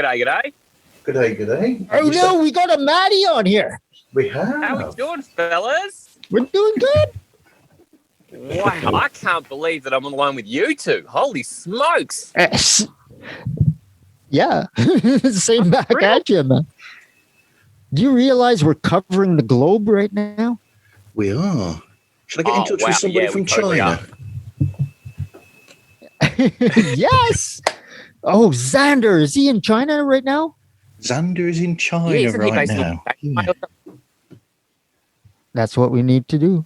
G'day. G'day. Oh no, we got a Matty on here. We have. How we doing, fellas? We're doing good. Wow, I can't believe that I'm on the line with you two. Holy smokes. Yeah, same back at you, man. Do you realize we're covering the globe right now? We are. Should I get in touch with somebody from China? Yes. Oh, Xander, is he in China right now? Xander is in China right now. Yeah. That's what we need to do.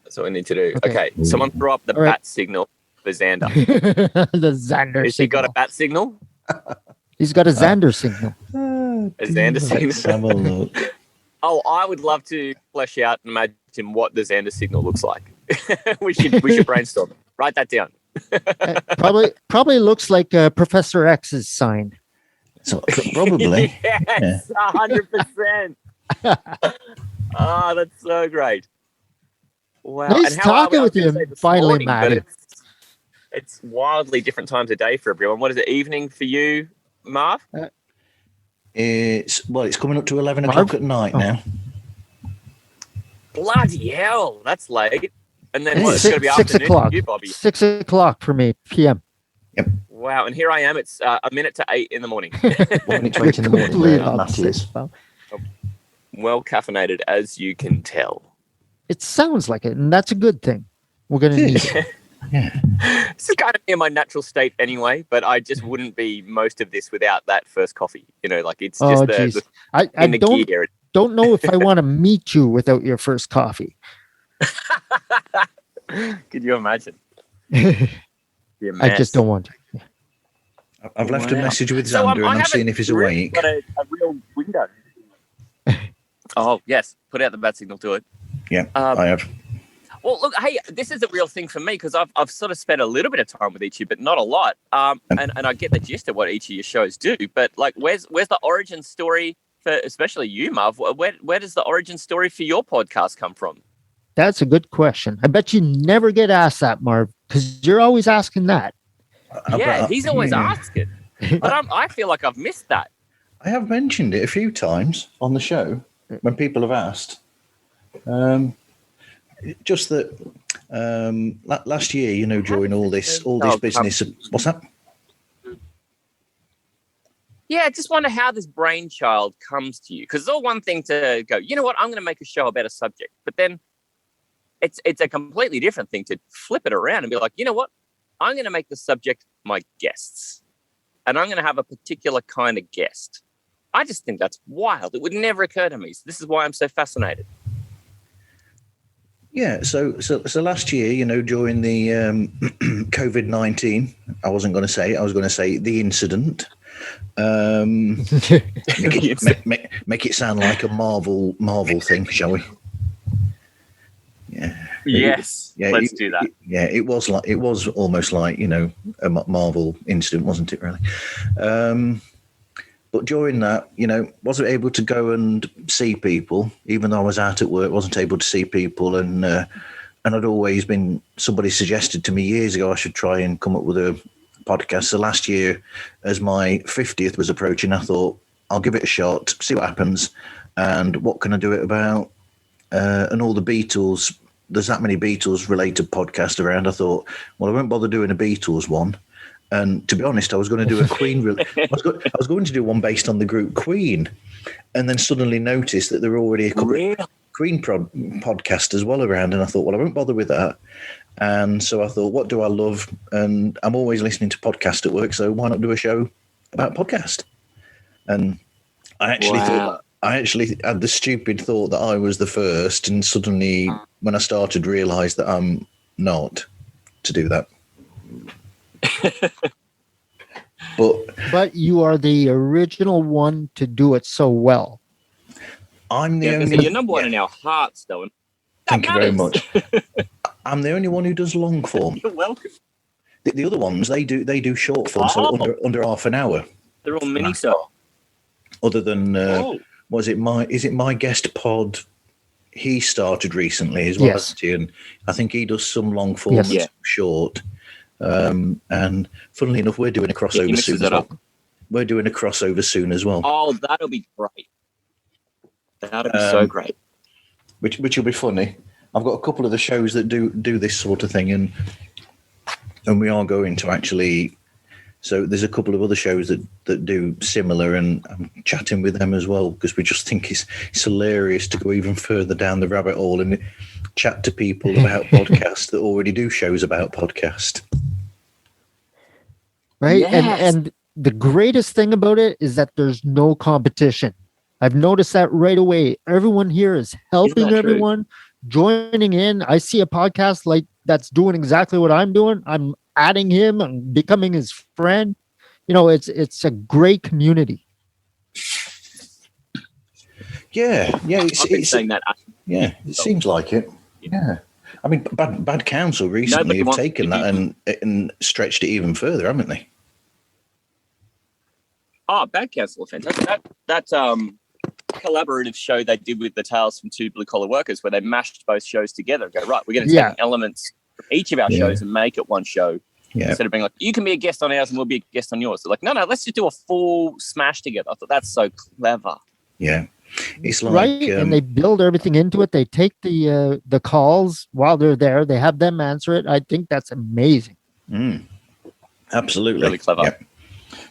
That's what we need to do. Okay, someone throw up the bat signal for Xander. The Xander Has he got a bat signal? He's got a Xander signal. A Xander signal. Oh, I would love to flesh out and imagine what the Xander signal looks like. we should brainstorm. Write that down. Probably looks like Professor X's sign. So, probably. Yes, 100%. Oh, that's so great. Wow. Nice talking with you finally, Matty. It's wildly different times of day for everyone. What is it, evening for you, Marv? It's coming up to 11 o'clock at night now. Bloody hell, that's late. And then it's going to be 6 afternoon o'clock. for you, Bobby. 6 o'clock for me, p.m. Yep. Wow, and here I am. It's a minute to 8 in the morning. 1:20 in the morning. Matty is. Well caffeinated, as you can tell. It sounds like it, and that's a good thing. We're going to need it. Yeah. This is kind of in my natural state anyway, but I just wouldn't be most of this without that first coffee. You know, like it's just I don't know if I want to meet you without your first coffee. Could you imagine? I just don't want to. I've left a message with Xander and I'm seeing if he's awake. Got a real window. Oh, yes. Put out the bat signal to it. Yeah, I have. Well, look, hey, this is a real thing for me because I've sort of spent a little bit of time with each of you, but not a lot. And I get the gist of what each of your shows do. But like, where's the origin story for, especially you, Marv? Where does the origin story for your podcast come from? That's a good question. I bet you never get asked that, Marv, because you're always asking that. Yeah, he's always asking. But I feel like I've missed that. I have mentioned it a few times on the show when people have asked. Just that last year, you know, during all this business. What's that? Yeah, I just wonder how this brainchild comes to you. Because it's all one thing to go, you know what, I'm going to make a show about a subject. But then it's a completely different thing to flip it around and be like, you know what, I'm going to make the subject my guests. And I'm going to have a particular kind of guest. I just think that's wild. It would never occur to me. So this is why I'm so fascinated. Yeah, so last year, you know, during the COVID-19, I wasn't going to say it. I was going to say the incident. Make it sound like a Marvel thing, shall we? Yeah. Yes. Let's do that. Yeah, it was almost like, you know, a Marvel incident, wasn't it? Really. But during that, you know, wasn't able to go and see people, even though I was out at work, wasn't able to see people. And I'd always been, somebody suggested to me years ago I should try and come up with a podcast. So last year, as my 50th was approaching, I thought, I'll give it a shot, see what happens. And what can I do it about? And all the Beatles, there's that many Beatles-related podcasts around. I thought, well, I won't bother doing a Beatles one. And to be honest, I was going to do a Queen. I was going to do one based on the group Queen, and then suddenly noticed that there were already a couple of Queen podcasts as well around. And I thought, well, I won't bother with that. And so I thought, what do I love? And I'm always listening to podcasts at work, so why not do a show about podcast? And I actually had the stupid thought that I was the first, and suddenly, when I started, realised that I'm not to do that. But you are the original one to do it so well. I'm the only. You're number one in our hearts, though. Thank you very much. I'm the only one who does long form. You're welcome. The other ones they do short form, so under half an hour. They're all mini so. Other than is it my guest pod? He started recently as well, hasn't he? And I think he does some long form and some short. And funnily enough, we're doing a crossover soon. we're doing a crossover soon as well. Oh, that'll be great. That'll be so great. Which will be funny. I've got a couple of the shows that do this sort of thing, and we are going to actually. So there's a couple of other shows that do similar, and I'm chatting with them as well because we just think it's hilarious to go even further down the rabbit hole and chat to people about podcasts that already do shows about podcast. Right. Yes. And the greatest thing about it is that there's no competition. I've noticed that right away. Everyone here is helping everyone, joining in. I see a podcast like that's doing exactly what I'm doing. I'm adding him and becoming his friend. You know, it's a great community. Yeah. I've been saying that. Yeah, it seems like it. Yeah. I mean, Bad Council recently have taken that and stretched it even further, haven't they? Oh, Bad Council, fantastic. That collaborative show they did with the Tales from Two Blue Collar Workers, where they mashed both shows together and go, right, we're going to take elements from each of our shows and make it one show. Yeah. Instead of being like, you can be a guest on ours and we'll be a guest on yours. They're like, no, let's just do a full smash together. I thought that's so clever. Yeah. It's like, right. And they build everything into it. They take the calls while they're there. They have them answer it. I think that's amazing. Absolutely. Really clever. Yeah.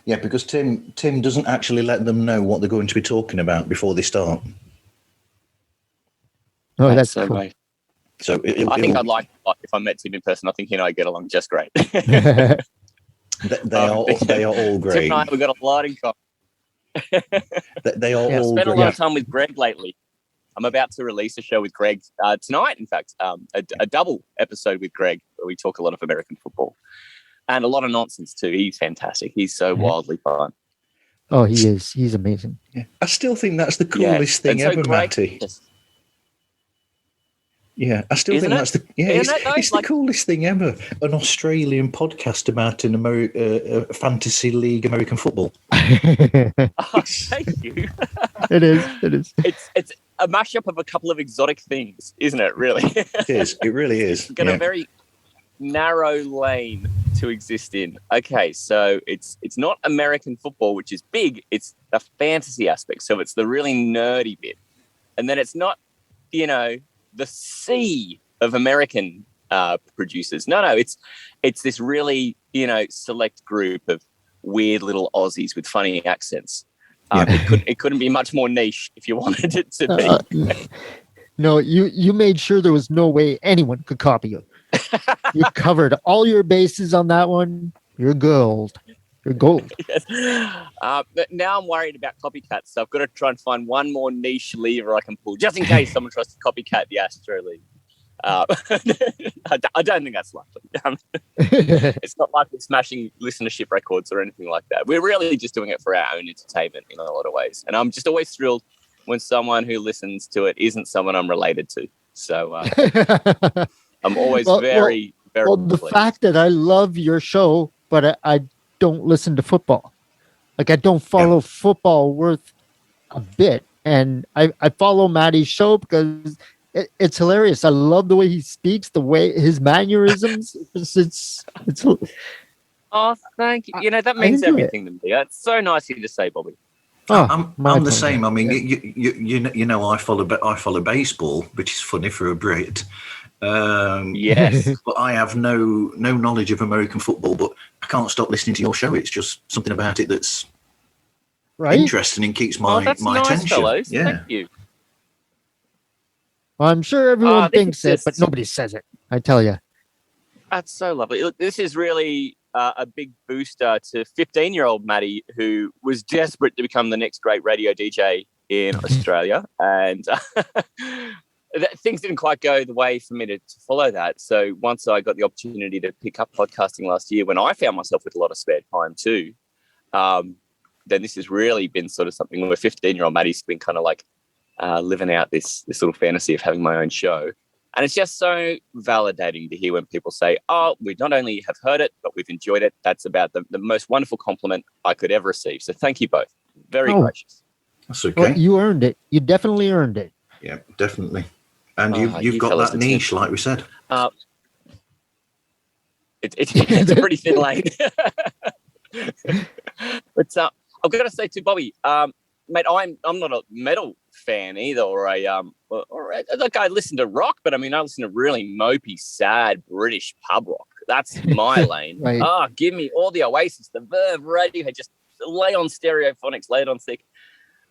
Yeah, because Tim doesn't actually let them know what they're going to be talking about before they start. Oh, that's so cool. great. So I think I'd like if I met Tim in person. I think he and I get along just great. They are all great. Tim and I, we've got a lot in common. They are all spent great. a lot of time with Greg lately. I'm about to release a show with Greg tonight. In fact, a double episode with Greg where we talk a lot of American football. And a lot of nonsense too. He's fantastic. He's so wildly fun. Oh, he is. He's amazing. Yeah. I still think that's the coolest thing ever, Matty. Yeah, I still think that's the it's the coolest thing ever. An Australian podcast about an fantasy league American football. Thank you. It is. It's a mashup of a couple of exotic things, isn't it? Really, it is. It really is. Got a very narrow lane to exist in. Okay, so it's not American football, which is big. It's the fantasy aspect, so it's the really nerdy bit, and then it's not, the sea of American producers. No, it's this really, select group of weird little Aussies with funny accents. It couldn't be much more niche if you wanted it to be. No, you made sure there was no way anyone could copy you. You covered all your bases on that one. You're gold. You're gold. Yes. But now I'm worried about copycats, so I've got to try and find one more niche lever I can pull, just in case someone tries to copycat the Astroleague. I don't think that's likely. It's not like we're smashing listenership records or anything like that. We're really just doing it for our own entertainment in a lot of ways. And I'm just always thrilled when someone who listens to it isn't someone I'm related to. So I'm always very the fact that I love your show, but I don't listen to football. Like, I don't follow football worth a bit. And I follow Matty's show because it's hilarious. I love the way he speaks, the way his mannerisms. It's oh, thank you. That means everything to me. It's so nice of you to say, Bobby. I'm the same. I mean, I follow baseball, which is funny for a Brit. Yes, but I have no knowledge of American football. But I can't stop listening to your show. It's just something about it that's interesting and keeps my that's nice, attention. Fellows. Yeah, thank you. Well, I'm sure everyone thinks it, but nobody says it. I tell you. That's so lovely. Look, this is really a big booster to 15-year-old Matty, who was desperate to become the next great radio DJ in Australia. And things didn't quite go the way for me to follow that. So once I got the opportunity to pick up podcasting last year, when I found myself with a lot of spare time too, then this has really been sort of something where 15-year-old Matty's been kind of like living out this little fantasy of having my own show. And it's just so validating to hear when people say, oh, we not only have heard it, but we've enjoyed it. That's about the most wonderful compliment I could ever receive. So thank you both. Very gracious. That's okay. Well, you earned it. You definitely earned it. Yeah, definitely. And you've got that niche, like we said. It's a pretty thin lane. But I've got to say to Bobby, mate, I'm not a metal fan either, or like I listen to rock, but I mean I listen to really mopey, sad British pub rock. That's my lane. Right. Oh, give me all the Oasis, the Verve, Radiohead, just lay on Stereophonics, lay it on thick.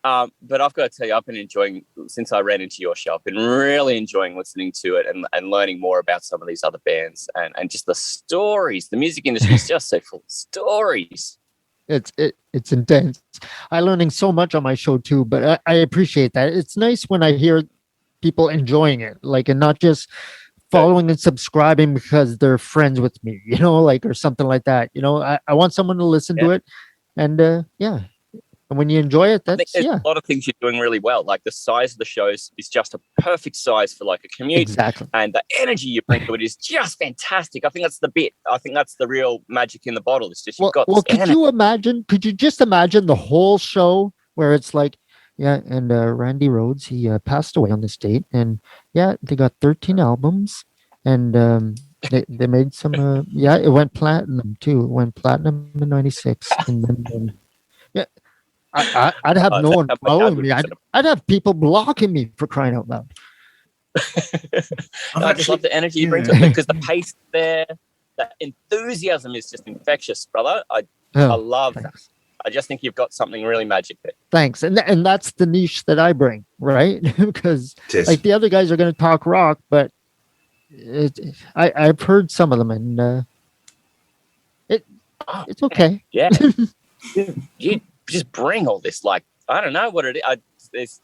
But I've got to tell you, I've been enjoying, since I ran into your show, I've been really enjoying listening to it and learning more about some of these other bands and just the stories. The music industry is just so full of stories. It's intense. I'm learning so much on my show too, but I appreciate that. It's nice when I hear people enjoying it, like, and not just following and subscribing because they're friends with me, like, or something like that. I want someone to listen to it, and and when you enjoy it, I think there's a lot of things you're doing really well. Like the size of the shows is just a perfect size for like a commute. Exactly. And the energy you bring to it is just fantastic. I think that's the bit. I think that's the real magic in the bottle. It's just you've got this energy. Could you just imagine the whole show where it's like, Randy Rhoads, he passed away on this date, and they got 13 albums, and they made some, it went platinum too. It went platinum in 96. And then, I'd have no one following me. I'd have people blocking me, for crying out loud. I just love the energy you bring to it because the pace there, the enthusiasm is just infectious, brother. I love that. I just think you've got something really magic there. Thanks. And that's the niche that I bring, right? Because like the other guys are going to talk rock, but I've heard some of them, and it's okay. Yeah. You just bring all this, like, I don't know what it is.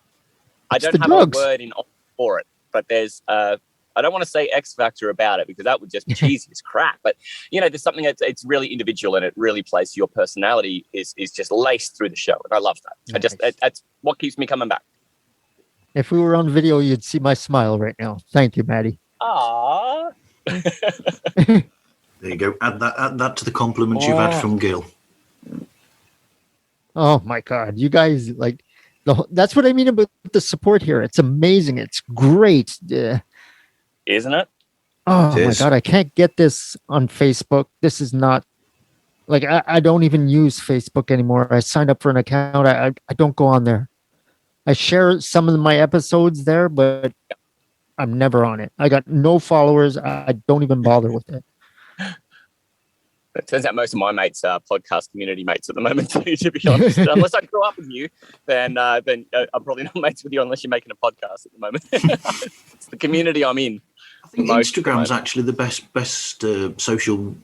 I don't have a word for it, but there's I don't want to say X factor about it because that would just be cheesy as crap. But there's something it's really individual and it really plays to your personality is just laced through the show, and I love that. Nice. That's what keeps me coming back. If we were on video, you'd see my smile right now. Thank you, Matty. Aww. There you go. Add that to the compliments you've had from Gil. Oh my God, you guys, like, that's what I mean about the support here. It's amazing. It's great. Isn't it? Oh my God, I can't get this on Facebook. This is not, like, I don't even use Facebook anymore. I signed up for an account. I don't go on there. I share some of my episodes there, but I'm never on it. I got no followers. I don't even bother with it. It turns out most of my mates are podcast community mates at the moment too, to be honest. Unless I grew up with you, then I'm probably not mates with you unless you're making a podcast at the moment. It's the community I'm in. I think Instagram's actually the best social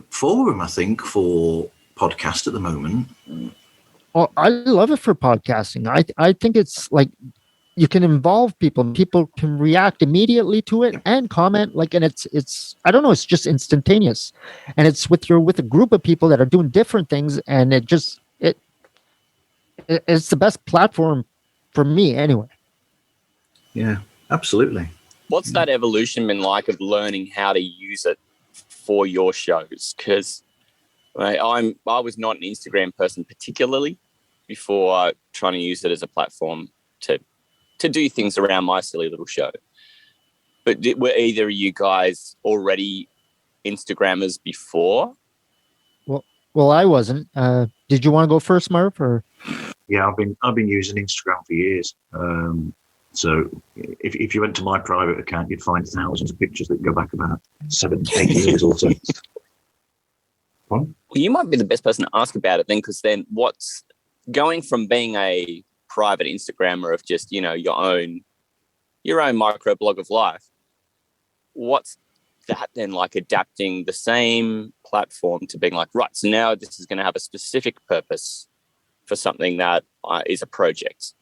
forum, I think, for podcast at the moment. Well, I love it for podcasting. I think it's like you can involve people. People can react immediately to it and comment. Like, and it's I don't know. It's just instantaneous, and it's with a group of people that are doing different things, and it's the best platform for me anyway. Yeah, absolutely. What's that evolution been like of learning how to use it for your shows? Because I was not an Instagram person particularly before trying to use it as a platform to do things around my silly little show. But were either of you guys already Instagrammers before? Well, I wasn't. Did you want to go first, Marv? Or? Yeah, I've been using Instagram for years. So if you went to my private account, you'd find thousands of pictures that go back about 7-8 years or so. Well, you might be the best person to ask about it then, because then what's going from being a private Instagrammer of just, your own micro blog of life, what's that then like adapting the same platform to being like, right, so now this is going to have a specific purpose for something that is a project.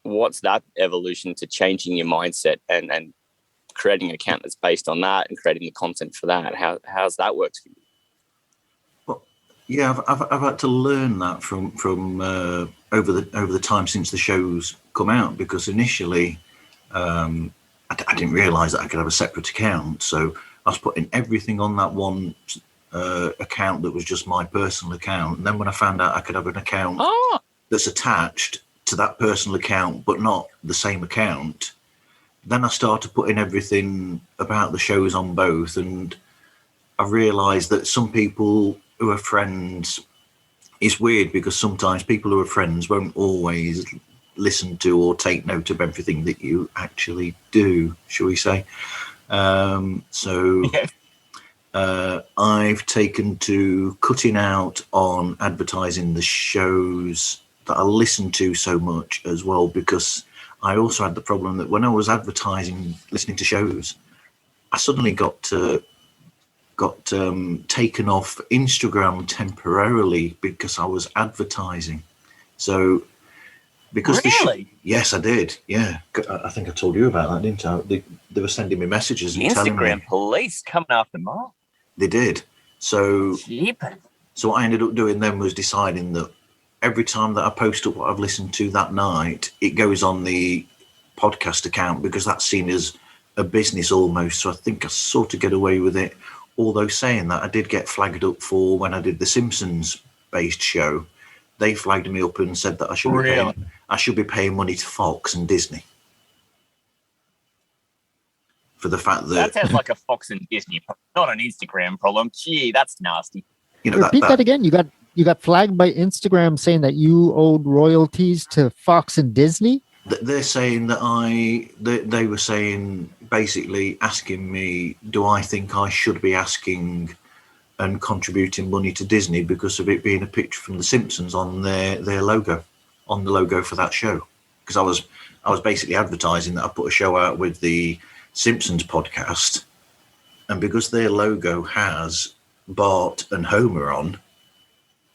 What's that evolution to changing your mindset and creating an account that's based on that and creating the content for that? How's that worked for you? Well, yeah, I've had to learn that from over the time since the show's come out, because initially I didn't realise that I could have a separate account, so I was putting everything on that one account that was just my personal account. And then when I found out I could have an account that's attached to that personal account but not the same account, then I started putting everything about the shows on both, and I realised that some people who are friends it's weird because sometimes people who are friends won't always listen to or take note of everything that you actually do, shall we say. I've taken to cutting out on advertising the shows that I listen to so much as well, because I also had the problem that when I was advertising, listening to shows, I suddenly got taken off Instagram temporarily because I was advertising. So because really? Yes, I did. Yeah, I think I told you about that, didn't I? They were sending me messages and telling me. Instagram police coming after Marv. They did. So Jeepers. So what I ended up doing then was deciding that every time that I post up what I've listened to that night, it goes on the podcast account, because that's seen as a business almost. So I think I sort of get away with it. Although saying that, I did get flagged up for when I did the Simpsons based show. They flagged me up and said that I should be paying money to Fox and Disney for the fact that sounds like a Fox and Disney, not an Instagram problem. Gee, that's nasty. You know, Repeat that again. You got flagged by Instagram saying that you owed royalties to Fox and Disney. They're saying that they were saying, basically asking me, do I think I should be asking and contributing money to Disney because of it being a picture from The Simpsons on their logo, on the logo for that show? Because I was basically advertising that I put a show out with the Simpsons podcast, and because their logo has Bart and Homer on,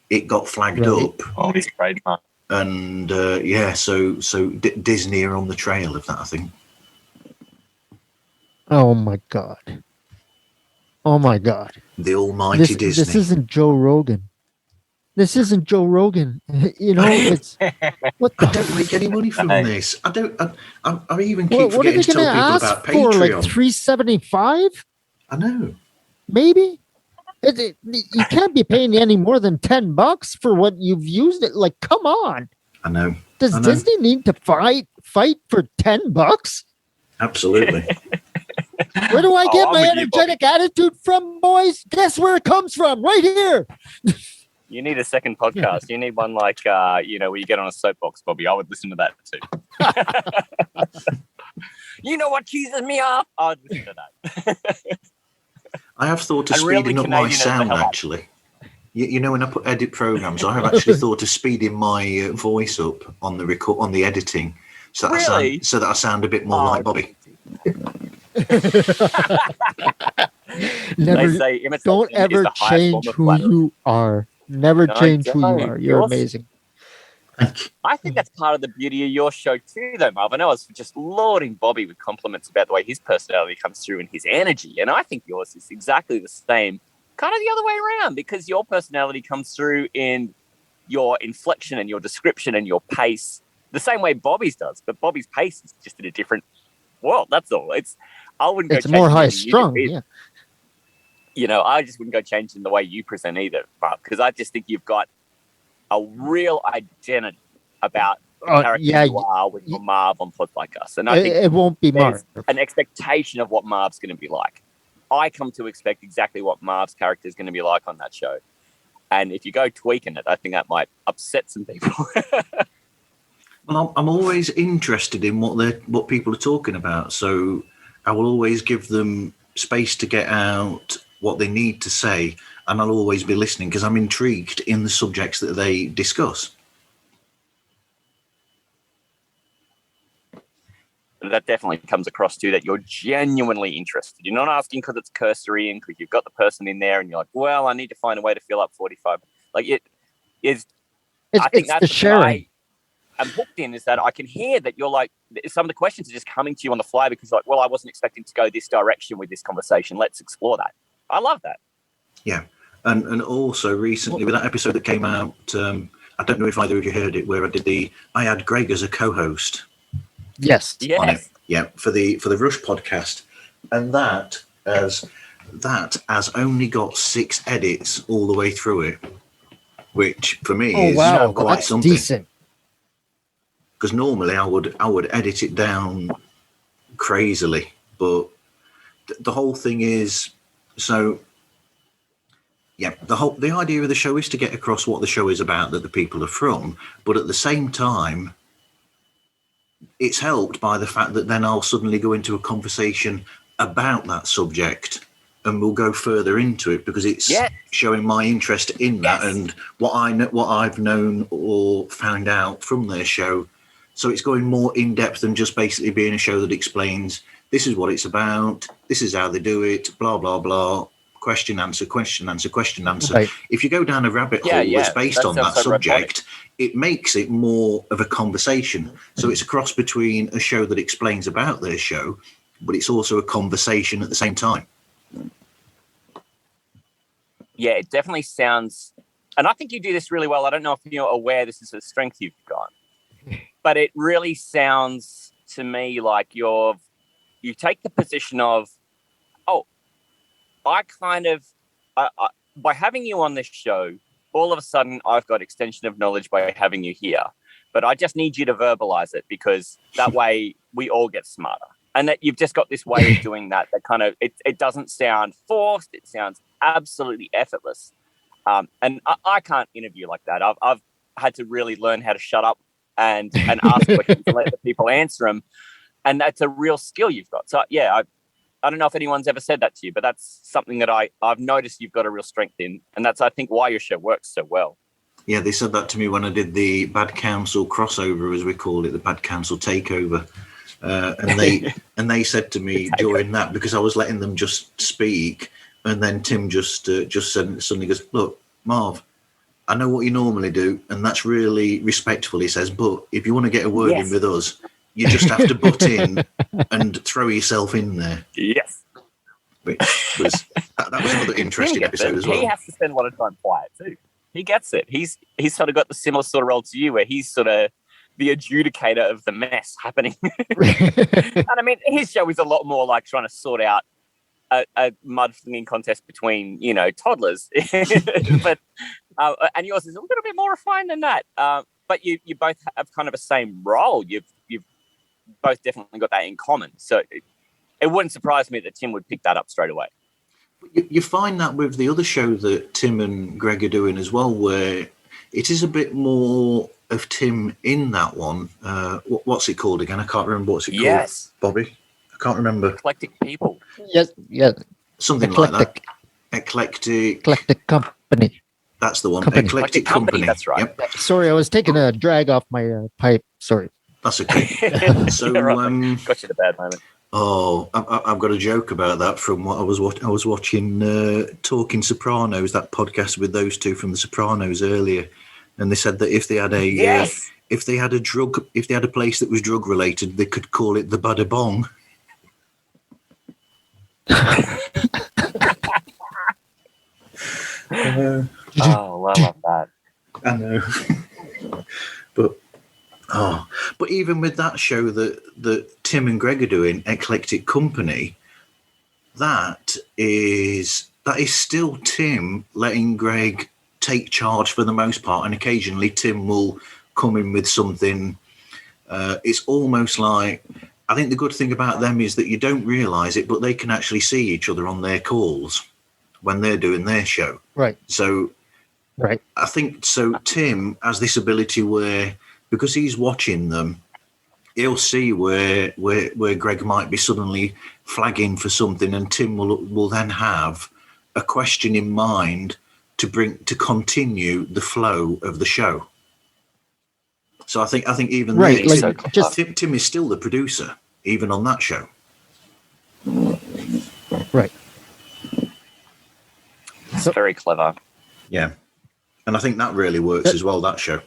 it got flagged up. Oh, it's great, man. And so Disney are on the trail of that, I think. Oh my god! Oh my god! The almighty Disney. This isn't Joe Rogan. This isn't Joe Rogan. You know, it's what the. I don't make any money from this. I even keep What are forgetting they to tell going to people ask about for? Patreon. Like $3.75? I know. Maybe. You can't be paying any more than $10 for what you've used it. Like, come on. I know. Does Disney need to fight for $10? Absolutely. Where do I get my energetic attitude from, boys? Guess where it comes from? Right here. You need a second podcast. You need one like, where you get on a soapbox, Bobby. I would listen to that too. You know what cheeses me off? I would listen to that. I have thought of speeding up my sound, actually. You know, when I put edit programs, I have actually thought of speeding my voice up on the editing, so that I sound a bit more like Bobby. Don't ever change who you are. Never change who you are. You're amazing. I think that's part of the beauty of your show too, though, Marv. I know I was just lauding Bobby with compliments about the way his personality comes through and his energy, and I think yours is exactly the same, kind of the other way around, because your personality comes through in your inflection and your description and your pace, the same way Bobby's does, but Bobby's pace is just in a different world. That's all. It's more high strung. Yeah. You know, I just wouldn't go changing the way you present either, Marv, because I just think you've got a real identity about the character you are with Marv on Pods Like Us. And I think it won't be Marv. An expectation of what Marv's going to be like. I come to expect exactly what Marv's character is going to be like on that show. And if you go tweaking it, I think that might upset some people. Well, I'm always interested in what people are talking about. So I will always give them space to get out what they need to say, and I'll always be listening because I'm intrigued in the subjects that they discuss. That definitely comes across too, that you're genuinely interested. You're not asking because it's cursory and because you've got the person in there and you're like, well, I need to find a way to fill up 45. Like it is. I think that's the sharing. I'm hooked in, is that I can hear that you're like, some of the questions are just coming to you on the fly because like, well, I wasn't expecting to go this direction with this conversation. Let's explore that. I love that. Yeah. And also recently with that episode that came out, I don't know if either of you heard it, where I had Greg as a co-host. Yes. On it. Yeah. For the Rush podcast. And that has only got 6 edits all the way through it, which for me is quite that's something. Decent. Because normally I would edit it down crazily, but the whole thing is, so Yeah, the idea of the show is to get across what the show is about, that the people are from, but at the same time, it's helped by the fact that then I'll suddenly go into a conversation about that subject, and we'll go further into it because it's showing my interest in that and what I've known or found out from their show. So it's going more in depth than just basically being a show that explains this is what it's about, this is how they do it, blah blah blah. Question answer, question answer, question answer. Right. If you go down a rabbit hole that's based on that subject, it makes it more of a conversation. So it's a cross between a show that explains about their show, but it's also a conversation at the same time. Yeah, it definitely sounds, and I think you do this really well. I don't know if you're aware this is a strength you've got, but it really sounds to me like you take the position of, I by having you on this show, all of a sudden I've got extension of knowledge by having you here, but I just need you to verbalize it because that way we all get smarter. And that you've just got this way of doing that kind of, it doesn't sound forced. It sounds absolutely effortless. And I can't interview like that. I've had to really learn how to shut up and ask questions and let the people answer them. And that's a real skill you've got. So yeah, I don't know if anyone's ever said that to you, but that's something that I've noticed you've got a real strength in. And that's, I think, why your show works so well. Yeah, they said that to me when I did the Bad Council crossover, as we call it, the Bad Council takeover. And they said to me during that, because I was letting them just speak, and then Tim just said, suddenly goes, "Look, Marv, I know what you normally do, and that's really respectful," he says, "but if you want to get a word in with us, you just have to butt in and throw yourself in there." Yes. Which was that was another interesting episode as well. He has to spend a lot of time quiet too. He gets it. He's sort of got the similar sort of role to you, where he's sort of the adjudicator of the mess happening. And I mean, his show is a lot more like trying to sort out a mud flinging contest between, toddlers. But and yours is a little bit more refined than that. But you both have kind of the same role. You've both definitely got that in common. So it wouldn't surprise me that Tim would pick that up straight away. You find that with the other show that Tim and Greg are doing as well, where it is a bit more of Tim in that one. What's it called again? I can't remember what's it called. Bobby? I can't remember. Eclectic People. Yes, yeah. Something like that. Eclectic Company. That's the one. Company. Eclectic Company. That's right. Yep. Sorry, I was taking a drag off my pipe. Sorry. That's okay. So, right. Got you at a bad moment. Oh, I've got a joke about that from what I was watching Talking Sopranos, that podcast with those two from The Sopranos earlier, and they said that if they had a place that was drug related, they could call it the Bada Bong. I love that. I know, but even with that show that Tim and Greg are doing, Eclectic Company, that is still Tim letting Greg take charge for the most part, and occasionally Tim will come in with something. It's almost like, I think the good thing about them is that you don't realise it, but they can actually see each other on their calls when they're doing their show. Right. So, right. I think so. Tim has this ability where, because he's watching them, he'll see where Greg might be suddenly flagging for something, and Tim will then have a question in mind to continue the flow of the show. So I think even right, Tim is still the producer, even on that show. Right. It's very clever. Yeah. And I think that really works as well, that show.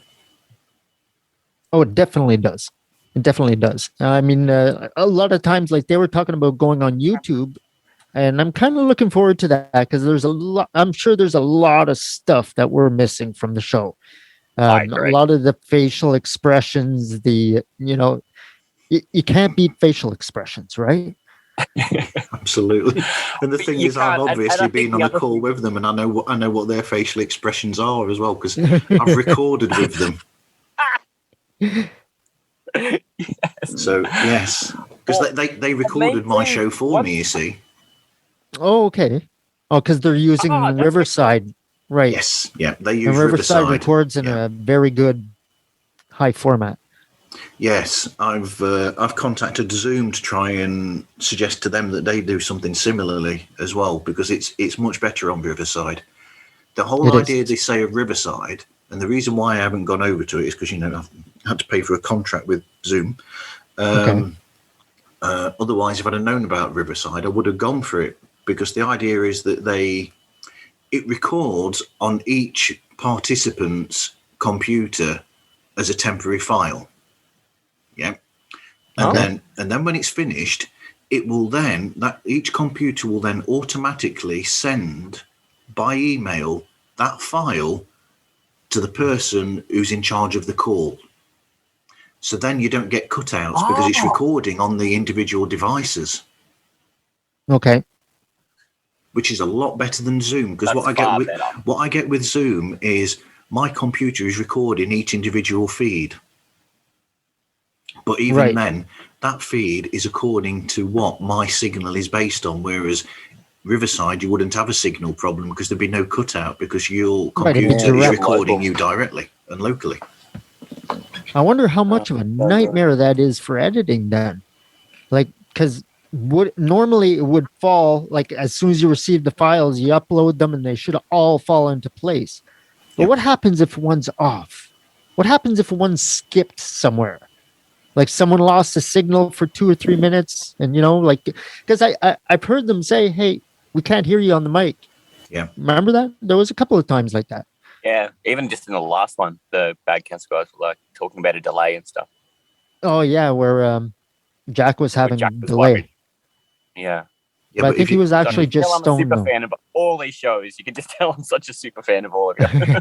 Oh, it definitely does. It definitely does. I mean, a lot of times, like they were talking about going on YouTube, and I'm kind of looking forward to that because I'm sure there's a lot of stuff that we're missing from the show. A lot of the facial expressions, you can't beat facial expressions, right? Absolutely. And the thing is, I've obviously been on a call with them, and I know what their facial expressions are as well, because I've recorded with them. Yes. So yes, because they recorded my show for me, you see. Oh, okay. Oh, because they're using Riverside Right. Yes, yeah, they use And Riverside Riverside. records in a very good high format. Yes, I've contacted Zoom to try and suggest to them that they do something similarly as well, because it's much better on Riverside. The whole idea they say of Riverside, and the reason why I haven't gone over to it is because I've had to pay for a contract with Zoom. Otherwise, if I'd have known about Riverside, I would have gone for it, because the idea is that it records on each participant's computer as a temporary file. Yeah. And then when it's finished, it will then, that each computer will then automatically send by email that file to the person who's in charge of the call. So then you don't get cutouts because it's recording on the individual devices. Okay. Which is a lot better than Zoom, because what I get with Zoom is my computer is recording each individual feed. But even then, that feed is according to what my signal is based on, whereas Riverside, you wouldn't have a signal problem because there'd be no cutout, because your computer is recording you directly and locally. I wonder how much of a nightmare that is for editing then. Like, because normally it would fall, like as soon as you receive the files, you upload them and they should all fall into place. But what happens if one's off? What happens if one skipped somewhere? Like someone lost a signal for 2 or 3 minutes, and because I've heard them say, "Hey, we can't hear you on the mic." Yeah, remember that? There was a couple of times like that. Yeah, even just in the last one, the Bad Council guys were like talking about a delay and stuff. Oh yeah, where Jack was having a delay. Worried. Yeah. But I think he was actually just stoned. I'm a super fan of all these shows. You can just tell I'm such a super fan of all of you.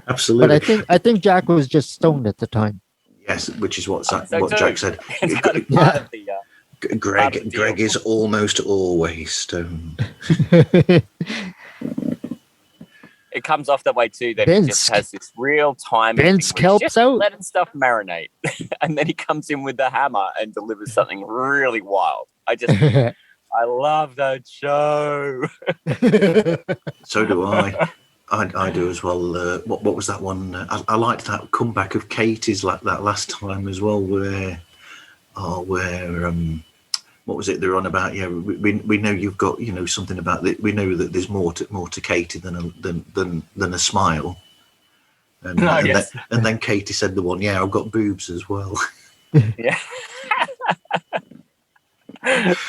Absolutely. But I think Jack was just stoned at the time. Yes, which is what Jack said. Greg is almost always stoned. It comes off that way too. That he just has this real time. Vince helps out, letting stuff marinate, and then he comes in with the hammer and delivers something really wild. I love that show. So do I. I do as well. What was that one? I liked that comeback of Katie's like that last time as well, where what was it they're on about? Yeah, we know you've got something about that. We know that there's more to Katie than a smile. And then Katie said the one, yeah, I've got boobs as well. Yeah.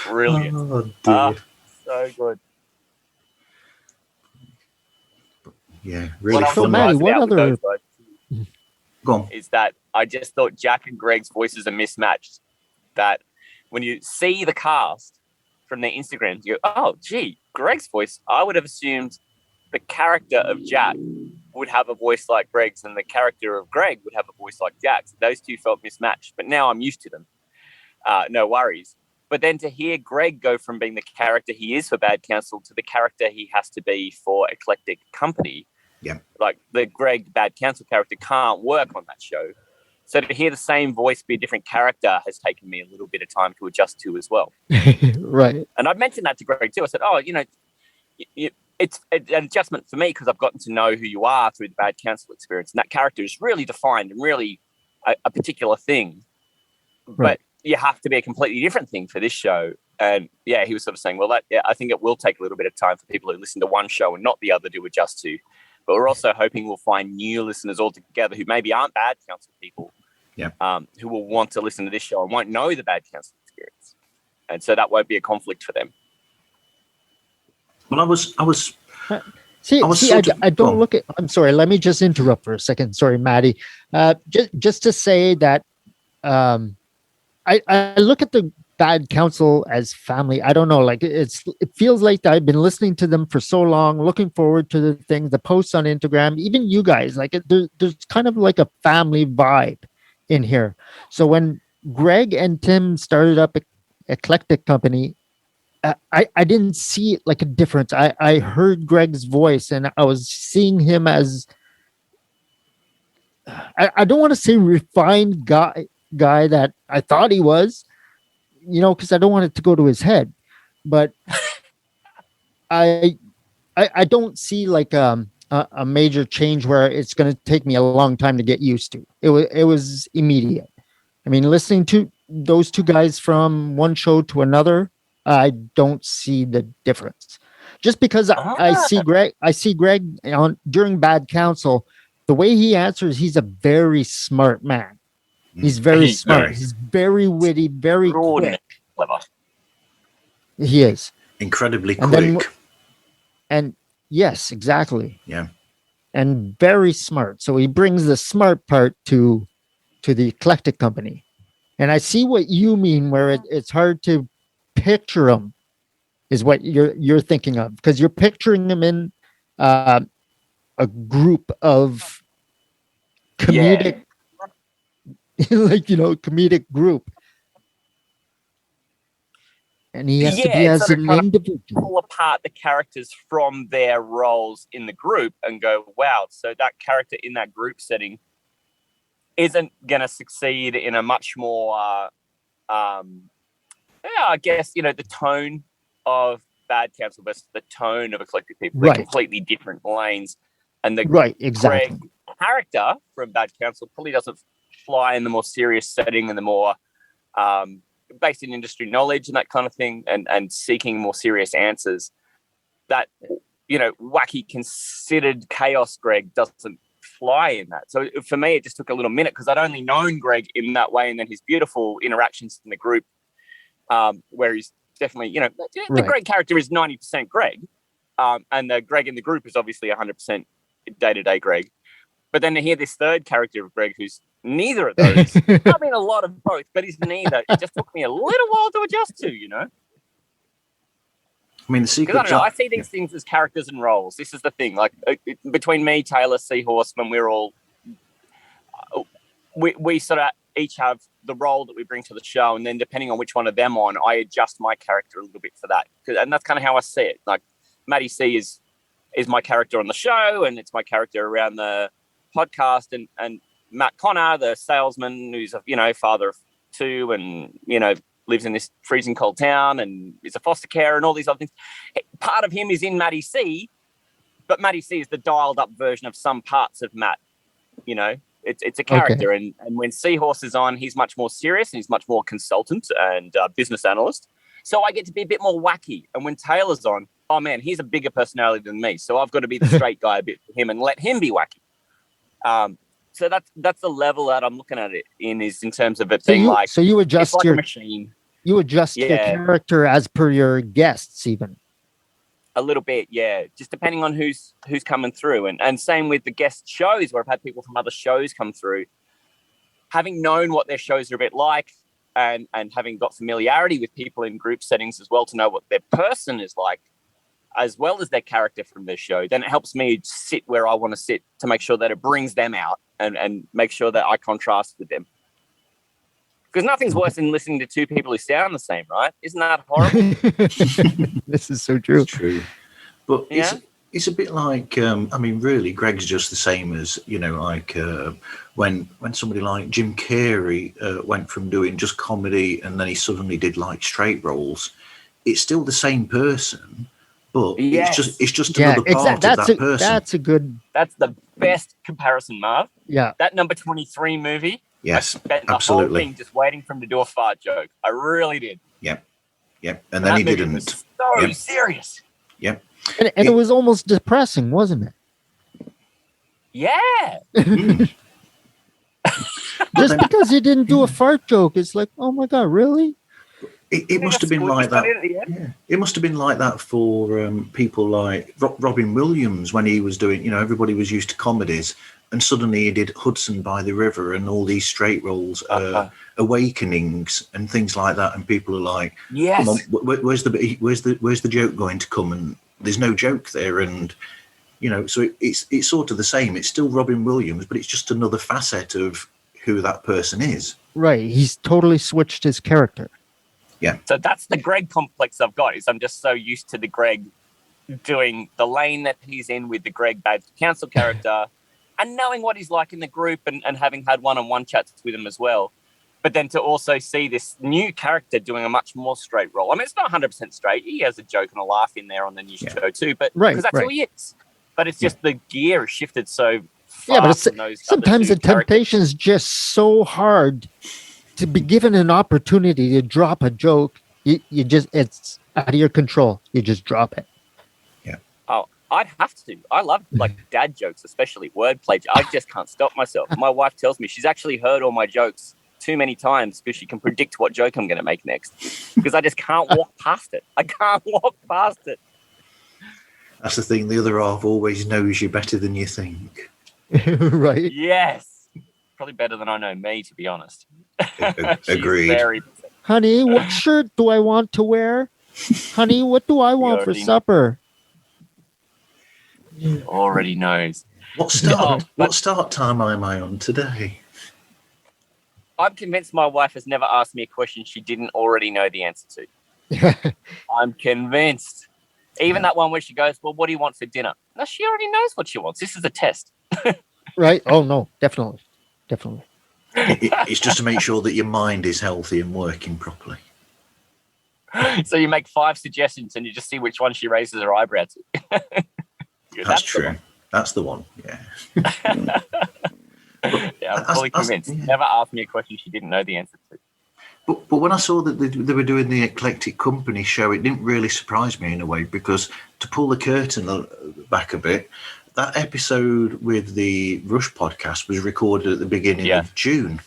Brilliant. Oh, dear. So good. Yeah, really fun. So, Matty, what other... Go on. Is that I just thought Jack and Greg's voices are mismatched. That when you see the cast from their Instagrams, you go, oh, gee, Greg's voice, I would have assumed the character of Jack would have a voice like Greg's and the character of Greg would have a voice like Jack's. Those two felt mismatched, but now I'm used to them. No worries. But then to hear Greg go from being the character he is for Bad Council to the character he has to be for Eclectic Company, like the Greg Bad Council character can't work on that show. So to hear the same voice be a different character has taken me a little bit of time to adjust to as well. Right. And I've mentioned that to Greg too. I said, it's an adjustment for me because I've gotten to know who you are through the Bad Council experience. And that character is really defined and really a particular thing. Right. But you have to be a completely different thing for this show. And yeah, he was sort of saying, well, I think it will take a little bit of time for people who listen to one show and not the other to adjust to. But we're also hoping we'll find new listeners altogether who maybe aren't Bad Council people, who will want to listen to this show and won't know the Bad Council experience. And so that won't be a conflict for them. Well, I was I don't look at. I'm sorry. Let me just interrupt for a second. Sorry, Matty. Just to say that I look at the Bad Council as family. I don't know. Like it feels like I've been listening to them for so long, looking forward to the things, the posts on Instagram, even you guys. Like there's kind of like a family vibe in here. So when Greg and Tim started up Eclectic Company, I didn't see like a difference. I heard Greg's voice and I was seeing him as I don't want to say refined guy that I thought he was, because I don't want it to go to his head. But I I don't see like a major change where it's going to take me a long time to get used to. It was immediate. I mean, listening to those two guys from one show to another, I don't see the difference. Just because I see Greg on during Bad Counsel, the way he answers, he's a very smart man. He's very smart. He's very witty, very quick. Clever. He is incredibly quick. And yes, exactly. Yeah. And very smart. So he brings the smart part to the eclectic company. And I see what you mean, where it's hard to picture him, is what you're thinking of, because you're picturing him in a group of comedic, like, comedic group. And he has to be as an individual. Pull apart the characters from their roles in the group and go, wow, so that character in that group setting isn't going to succeed in a much more, I guess, the tone of Bad Counsel versus the tone of Eclectic People. They're completely different lanes. And the Greg character from Bad Counsel probably doesn't fly in the more serious setting and the more based in industry knowledge and that kind of thing, and seeking more serious answers. That, wacky, considered chaos Greg doesn't fly in that. So for me, it just took a little minute because I'd only known Greg in that way, and then his beautiful interactions in the group, where he's definitely, the Greg character is 90% Greg, and the Greg in the group is obviously 100% day-to-day Greg. But then to hear this third character of Greg, who's neither of those, I mean, a lot of both, but he's neither. It just took me a little while to adjust to, I mean, the secret. I see these things as characters and roles. This is the thing. Like between me, Taylor, Seahorse, when we're all, we sort of each have the role that we bring to the show, and then depending on which one of them on, I adjust my character a little bit for that, and that's kind of how I see it. Like Matty C is my character on the show, and it's my character around the podcast, and Matt Connor, the salesman who's a father of two, and lives in this freezing cold town and is a foster carer and all these other things. Part of him is in Matty C, but Matty C is the dialed up version of some parts of Matt. It's a character, and when Seahorse is on, he's much more serious and he's much more consultant and business analyst. So I get to be a bit more wacky. And when Taylor's on, oh man, he's a bigger personality than me, so I've got to be the straight guy a bit for him and let him be wacky. So that's the level that I'm looking at it in, is in terms of it being like. So you adjust like your machine. You adjust your character as per your guests, even. A little bit, yeah. Just depending on who's coming through, and same with the guest shows where I've had people from other shows come through. Having known what their shows are a bit like, and having got familiarity with people in group settings as well to know what their person is like, as well as their character from their show, then it helps me sit where I want to sit to make sure that it brings them out and make sure that I contrast with them. Because nothing's worse than listening to two people who sound the same, right? Isn't that horrible? This is so true. It's true. But it's a bit like, really, Greg's just the same as, when somebody like Jim Carrey went from doing just comedy and then he suddenly did like straight roles. It's still the same person, but it's just another part of that person. That's the best comparison, Marv. Yeah. That number 23 movie. Yes, I spent the absolutely. whole thing just waiting for him to do a fart joke. I really did. Yep. And then he didn't. Was so serious. Yep. And it was almost depressing, wasn't it? Yeah. Just because he didn't do a fart joke, it's like, oh my God, really? It must have been like that. Yeah. It must have been like that for people like Robin Williams when he was doing, everybody was used to comedies, and suddenly he did Hudson by the River and all these straight roles, Awakenings and things like that, and people are like, yes, come on, where's the joke going to come? And there's no joke there, and so it's sort of the same. It's still Robin Williams, but it's just another facet of who that person is. Right. He's totally switched his character. Yeah. So that's the Greg complex I've got, is I'm just so used to the Greg doing the lane that he's in with the Greg Bad Counsel character and knowing what he's like in the group and having had one-on-one chats with him as well. But then to also see this new character doing a much more straight role. I mean, it's not 100% straight. He has a joke and a laugh in there on the new show too, but because that's who he is. But it's just the gear has shifted so far. Yeah, but sometimes the temptation is just so hard to be given an opportunity to drop a joke. You just, it's out of your control. You just drop it. Yeah. Oh, I'd have to. I love dad jokes, especially wordplay. I just can't stop myself. My wife tells me she's actually heard all my jokes too many times because she can predict what joke I'm going to make next because I just can't walk past it. I can't walk past it. That's the thing. The other half always knows you better than you think. Right? Yes. Probably better than I know me, to be honest. Agreed. Honey, what shirt do I want to wear? Honey, what do I want for supper? Already knows. What start time am I on today? I'm convinced my wife has never asked me a question she didn't already know the answer to. I'm convinced. Even that one where she goes, well, what do you want for dinner? No, she already knows what she wants. This is a test. Right? Oh, no, definitely. It's just to make sure that your mind is healthy and working properly. So you make 5 suggestions and you just see which one she raises her eyebrow to. That's true. That's the one, yeah. Yeah, I'm fully convinced. Never asked me a question she didn't know the answer to. But when I saw that they were doing the Eclectic Company show, it didn't really surprise me in a way, because to pull the curtain back a bit, that episode with the Rush podcast was recorded at the beginning of June.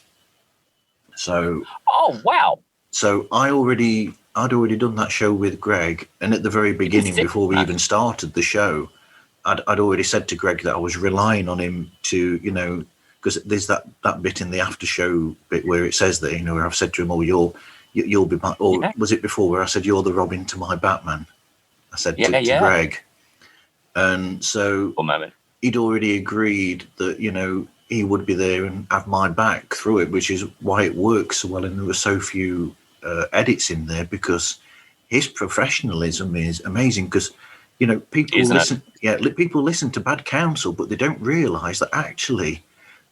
So, oh wow! So I'd already done that show with Greg, and at the very beginning, before we even started the show, I'd already said to Greg that I was relying on him to, because there's that bit in the after show bit where it says that, where I've said to him, "Oh, you'll be my," or was it before where I said, "You're the Robin to my Batman"? I said to Greg, and so he'd already agreed that he would be there and have my back through it, which is why it works so well. And there were so few edits in there, because his professionalism is amazing. Because people listen to Bad Counsel, but they don't realise that actually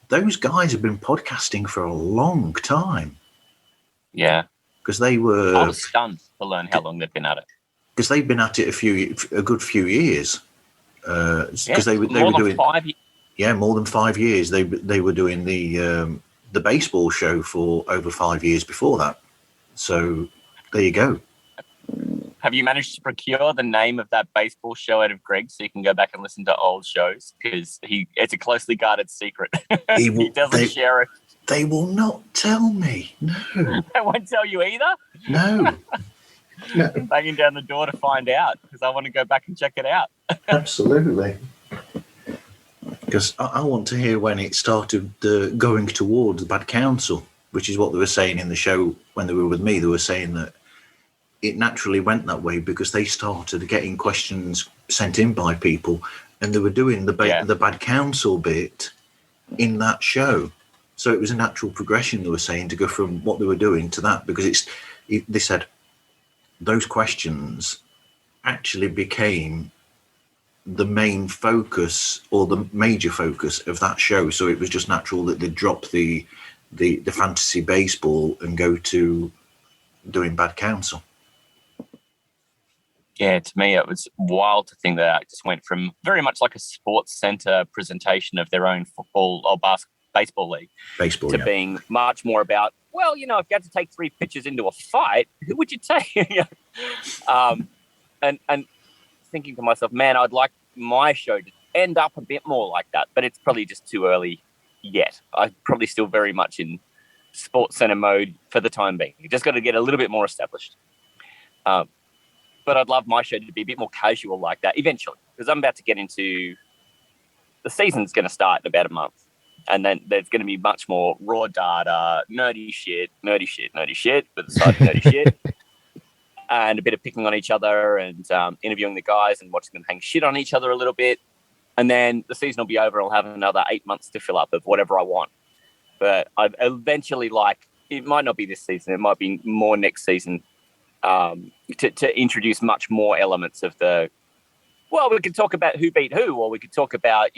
those guys have been podcasting for a long time. Yeah, because they were. I was stunned to learn how long they've been at it. Because they've been at it a good few years. Because they were doing 5 years. Yeah, more than 5 years. They were doing the baseball show for over 5 years before that. So there you go. Have you managed to procure the name of that baseball show out of Greg so you can go back and listen to old shows? Because it's a closely guarded secret. He doesn't share it. They will not tell me. No. They won't tell you either? No. No. I'm banging down the door to find out because I want to go back and check it out. Absolutely. Because I want to hear when it started going towards the Bad Counsel, which is what they were saying in the show when they were with me. They were saying that it naturally went that way because they started getting questions sent in by people, and they were doing the Bad Counsel bit in that show. So it was a natural progression, they were saying, to go from what they were doing to that, because they said those questions actually became the main focus or the major focus of that show. So it was just natural that they'd drop the fantasy baseball and go to doing Bad Counsel. Yeah, to me, it was wild to think that it just went from very much like a sports center presentation of their own football or baseball league to being much more about, well, if you had to take 3 pitchers into a fight, who would you take? And thinking to myself, man, I'd like my show to end up a bit more like that, but it's probably just too early yet. I'm probably still very much in sports center mode for the time being. You just got to get a little bit more established. But I'd love my show to be a bit more casual like that eventually, because I'm about to get into the season's going to start in about a month. And then there's going to be much more raw data, nerdy shit with a side of nerdy shit. And a bit of picking on each other and interviewing the guys and watching them hang shit on each other a little bit. And then the season will be over. I'll have another 8 months to fill up of whatever I want. But I eventually, it might not be this season. It might be more next season. To introduce much more elements of we could talk about who beat who, or we could talk about,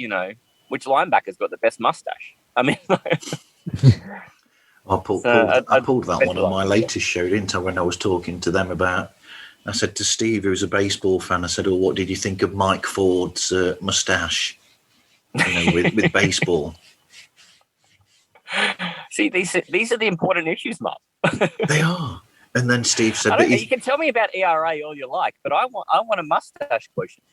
which linebacker's got the best mustache. I mean, I pulled that one on my latest show, didn't I? When I was talking to them about, I said to Steve, who's a baseball fan, I said, "Oh, what did you think of Mike Ford's moustache? With baseball." See, these are the important issues, Marv. They are. And then Steve said, you can tell me about ERA all you like, but I want a mustache question.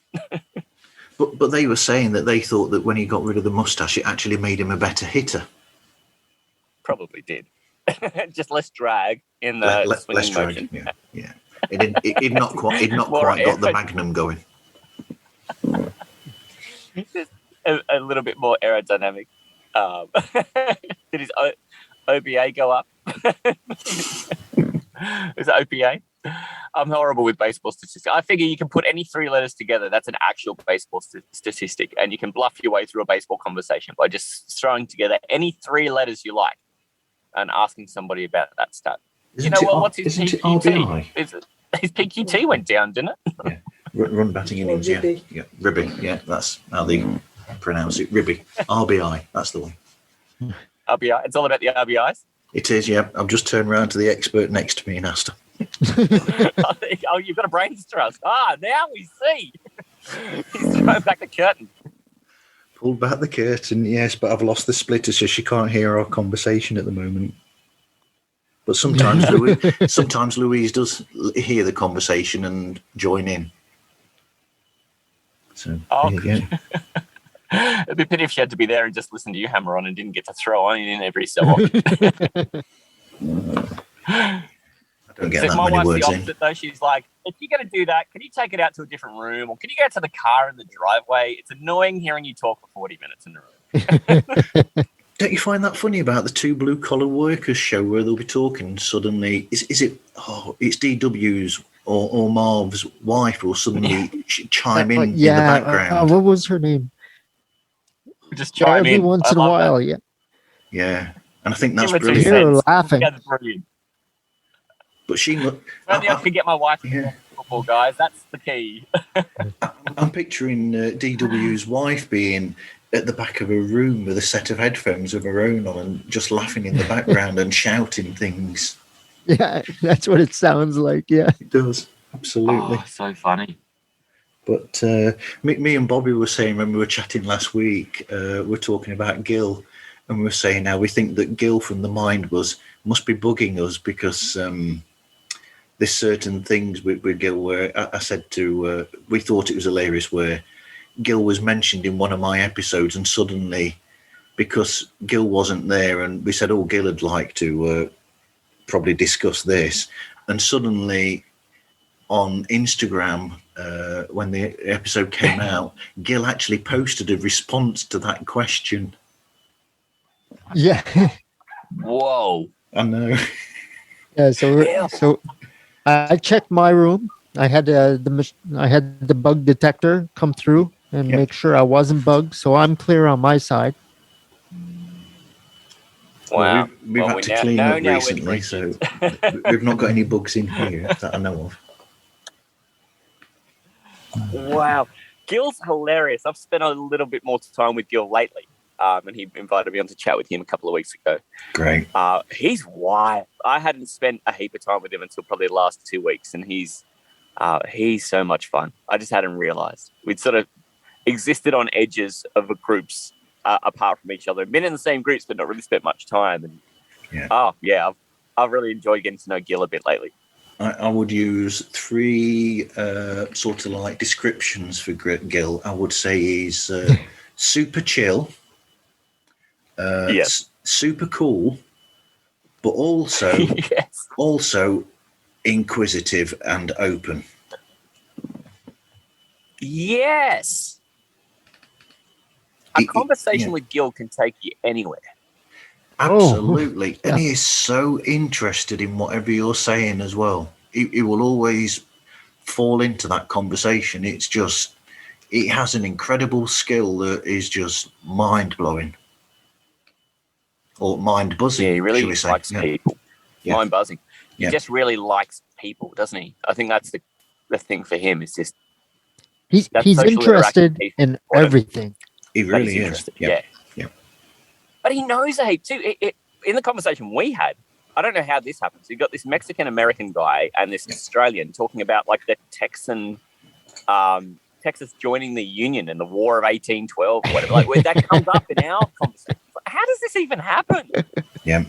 But they were saying that they thought that when he got rid of the mustache, it actually made him a better hitter. Probably did. Just less drag in the swinging motion. Yeah. It not quite got the magnum going. Just a little bit more aerodynamic. Did his OBA go up? Is it OPA? I'm horrible with baseball statistics. I figure you can put any 3 letters together. That's an actual baseball statistic. And you can bluff your way through a baseball conversation by just throwing together any 3 letters you like and asking somebody about that stat. What's his PQT? His PQT went down, didn't it? Yeah. Run batting innings, yeah. Ribby, yeah. That's how they pronounce it. Ribby. RBI, that's the one. RBI. It's all about the RBIs? It is, yeah. I've just turned around to the expert next to me and asked her. Oh, you've got a brains trust. Now we see. He's throwing back the curtain. Pulled back the curtain, yes, but I've lost the splitter, so she can't hear our conversation at the moment. But sometimes Louise does hear the conversation and join in. So there you go. It'd be a pity if she had to be there and just listen to you hammer on and didn't get to throw on in every so often. I don't get that many words in. Though. She's like, if you're going to do that, can you take it out to a different room, or can you go to the car in the driveway? It's annoying hearing you talk for 40 minutes in a room. Don't you find that funny about the 2 blue collar workers show where they'll be talking suddenly? Is it? It's DW's or Marv's wife will suddenly chime in the background. What was her name? Just chime in once in a while. That. Yeah, and I think that's brilliant. You're laughing. That's brilliant. But she look. I can get my wife to football, guys. That's the key. I'm picturing DW's wife being at the back of a room with a set of headphones of her own on and just laughing in the background and shouting things. Yeah, that's what it sounds like. Yeah, it does. Absolutely. Oh, so funny. But me and Bobby were saying when we were chatting last week, we're talking about Gil, and we were saying how we think that Gil from the Mind must be bugging us because there's certain things with Gil where I said to, we thought it was hilarious where Gil was mentioned in one of my episodes, and suddenly, because Gil wasn't there, and we said, oh, Gil would like to probably discuss this, and suddenly on Instagram, when the episode came out, Gil actually posted a response to that question. Yeah. Whoa. I know. Yeah. So I checked my room. I had the bug detector come through and make sure I wasn't bugged. So I'm clear on my side. Wow. We've had to clean up recently, so we've not got any bugs in here that I know of. Wow. Gil's hilarious. I've spent a little bit more time with Gil lately. And he invited me on to chat with him a couple of weeks ago. Great. He's wild. I hadn't spent a heap of time with him until probably the last 2 weeks, and he's so much fun. I just hadn't realized. We'd sort of existed on edges of groups apart from each other. Been in the same groups, but not really spent much time. And I've really enjoyed getting to know Gil a bit lately. I would use 3 sort of like descriptions for Gil. I would say he's super chill, super cool, but also also inquisitive and open. Yes. A conversation with Gil can take you anywhere. Absolutely. And he is so interested in whatever you're saying as well. He will always fall into that conversation. It's just, he has an incredible skill that is just mind-blowing. Or mind-buzzing, yeah, he really likes people. Yeah. Mind-buzzing. He just really likes people, doesn't he? I think that's the thing for him. Is just he's interested in everything. He really is. Yeah. But he knows a heap too. in the conversation we had, I don't know how this happens. You've got this Mexican-American guy and this Australian talking about like the Texas joining the Union in the War of 1812 or whatever. Like, that comes up in our conversation. Like, how does this even happen? Yeah.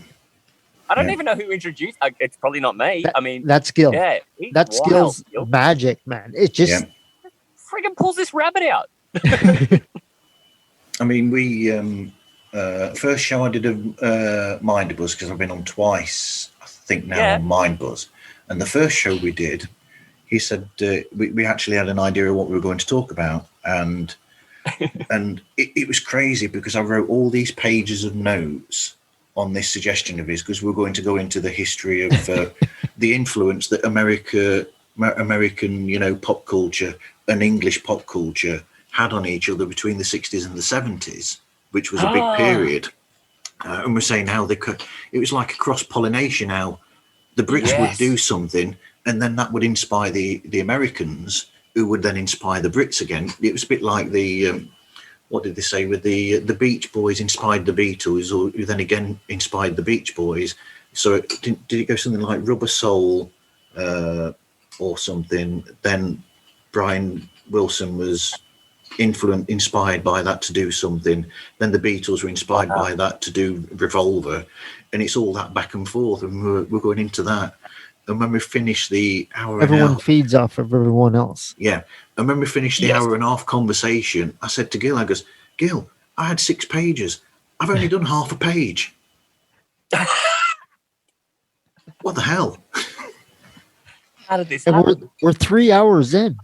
I don't even know who introduced. It's probably not me. That's Gil. Yeah, that skill's magic, man. It just friggin' pulls this rabbit out. I mean, we first show I did a Mind Buzz because I've been on twice, I think now on Mind Buzz, and the first show we did, he said we actually had an idea of what we were going to talk about, and it was crazy because I wrote all these pages of notes on this suggestion of his because we're going to go into the history of the influence that American, pop culture and English pop culture had on each other between the 60s and the 70s, which was a big period. And we're saying how it was like a cross-pollination, how the Brits would do something and then that would inspire the Americans, who would then inspire the Brits again. It was a bit like the... what did they say with the Beach Boys inspired the Beatles, or who then again inspired the Beach Boys? So did it go something like Rubber Soul or something? Then Brian Wilson was inspired by that to do something. Then the Beatles were inspired by that to do Revolver, and it's all that back and forth. And we're going into that. And when we finish the hour, everyone feeds off of everyone else. Yeah. And when we finished the hour and a half conversation, I said to Gil, I goes, Gil, I had 6 pages. I've only done half a page. What the hell? How did this happen? We're 3 hours in.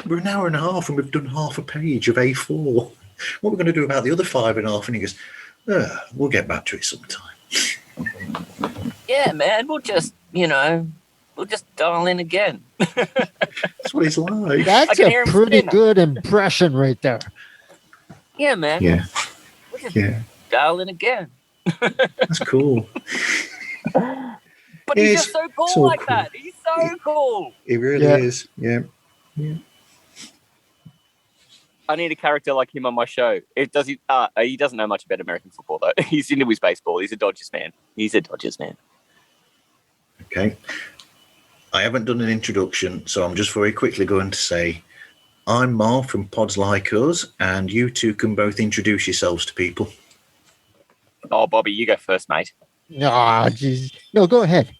We're an hour and a half and we've done half a page of A4. What are we going to do about the other 5.5? And he goes, we'll get back to it sometime. Yeah, man, we'll just dial in again. That's what it's like. That's a pretty good impression right there. Yeah, man. Yeah. We'll just dial in again. That's cool. But he's just so cool like that. He's so cool. He really is. Yeah. I need a character like him on my show. He doesn't know much about American football, though. He's into his baseball. He's a Dodgers fan. Okay. I haven't done an introduction, so I'm just very quickly going to say I'm Marv from Pods Like Us, and you two can both introduce yourselves to people. Oh, Bobby, you go first, mate. No, go ahead.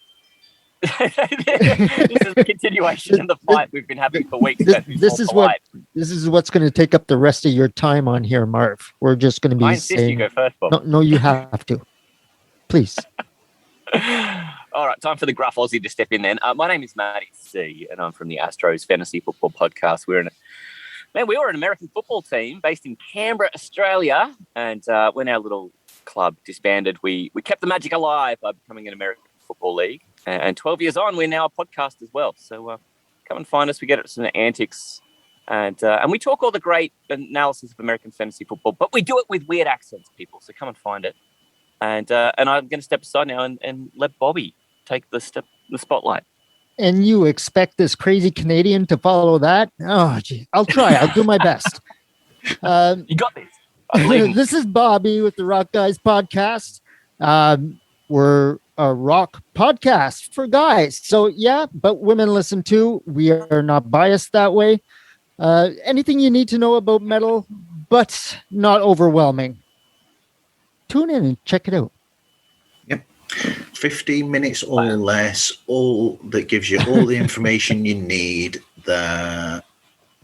This is a continuation of the fight we've been having for weeks. This is what's going to take up the rest of your time on here, Marv. We're just going to be I insist you go first, Bob. No, you have to. Please. All right, time for the gruff Aussie to step in then. My name is Matty C, and I'm from the Astros Fantasy Football Podcast. We were an American football team based in Canberra, Australia, and when our little club disbanded, we kept the magic alive by becoming an American Football League. And 12 years on, we're now a podcast as well. So come and find us. We get up to some antics, and we talk all the great analysis of American fantasy football, but we do it with weird accents, people. So come and find it. And I'm going to step aside now and let Bobby take the spotlight. And you expect this crazy Canadian to follow that? Oh, gee, I'll try. I'll do my best. You got this. This is Bobby with the Rock Guys Podcast. We're a rock podcast for guys. So, yeah, but women listen too. We are not biased that way. Anything you need to know about metal, but not overwhelming. Tune in and check it out. Yep. 15 minutes or less, all that gives you all the information you need that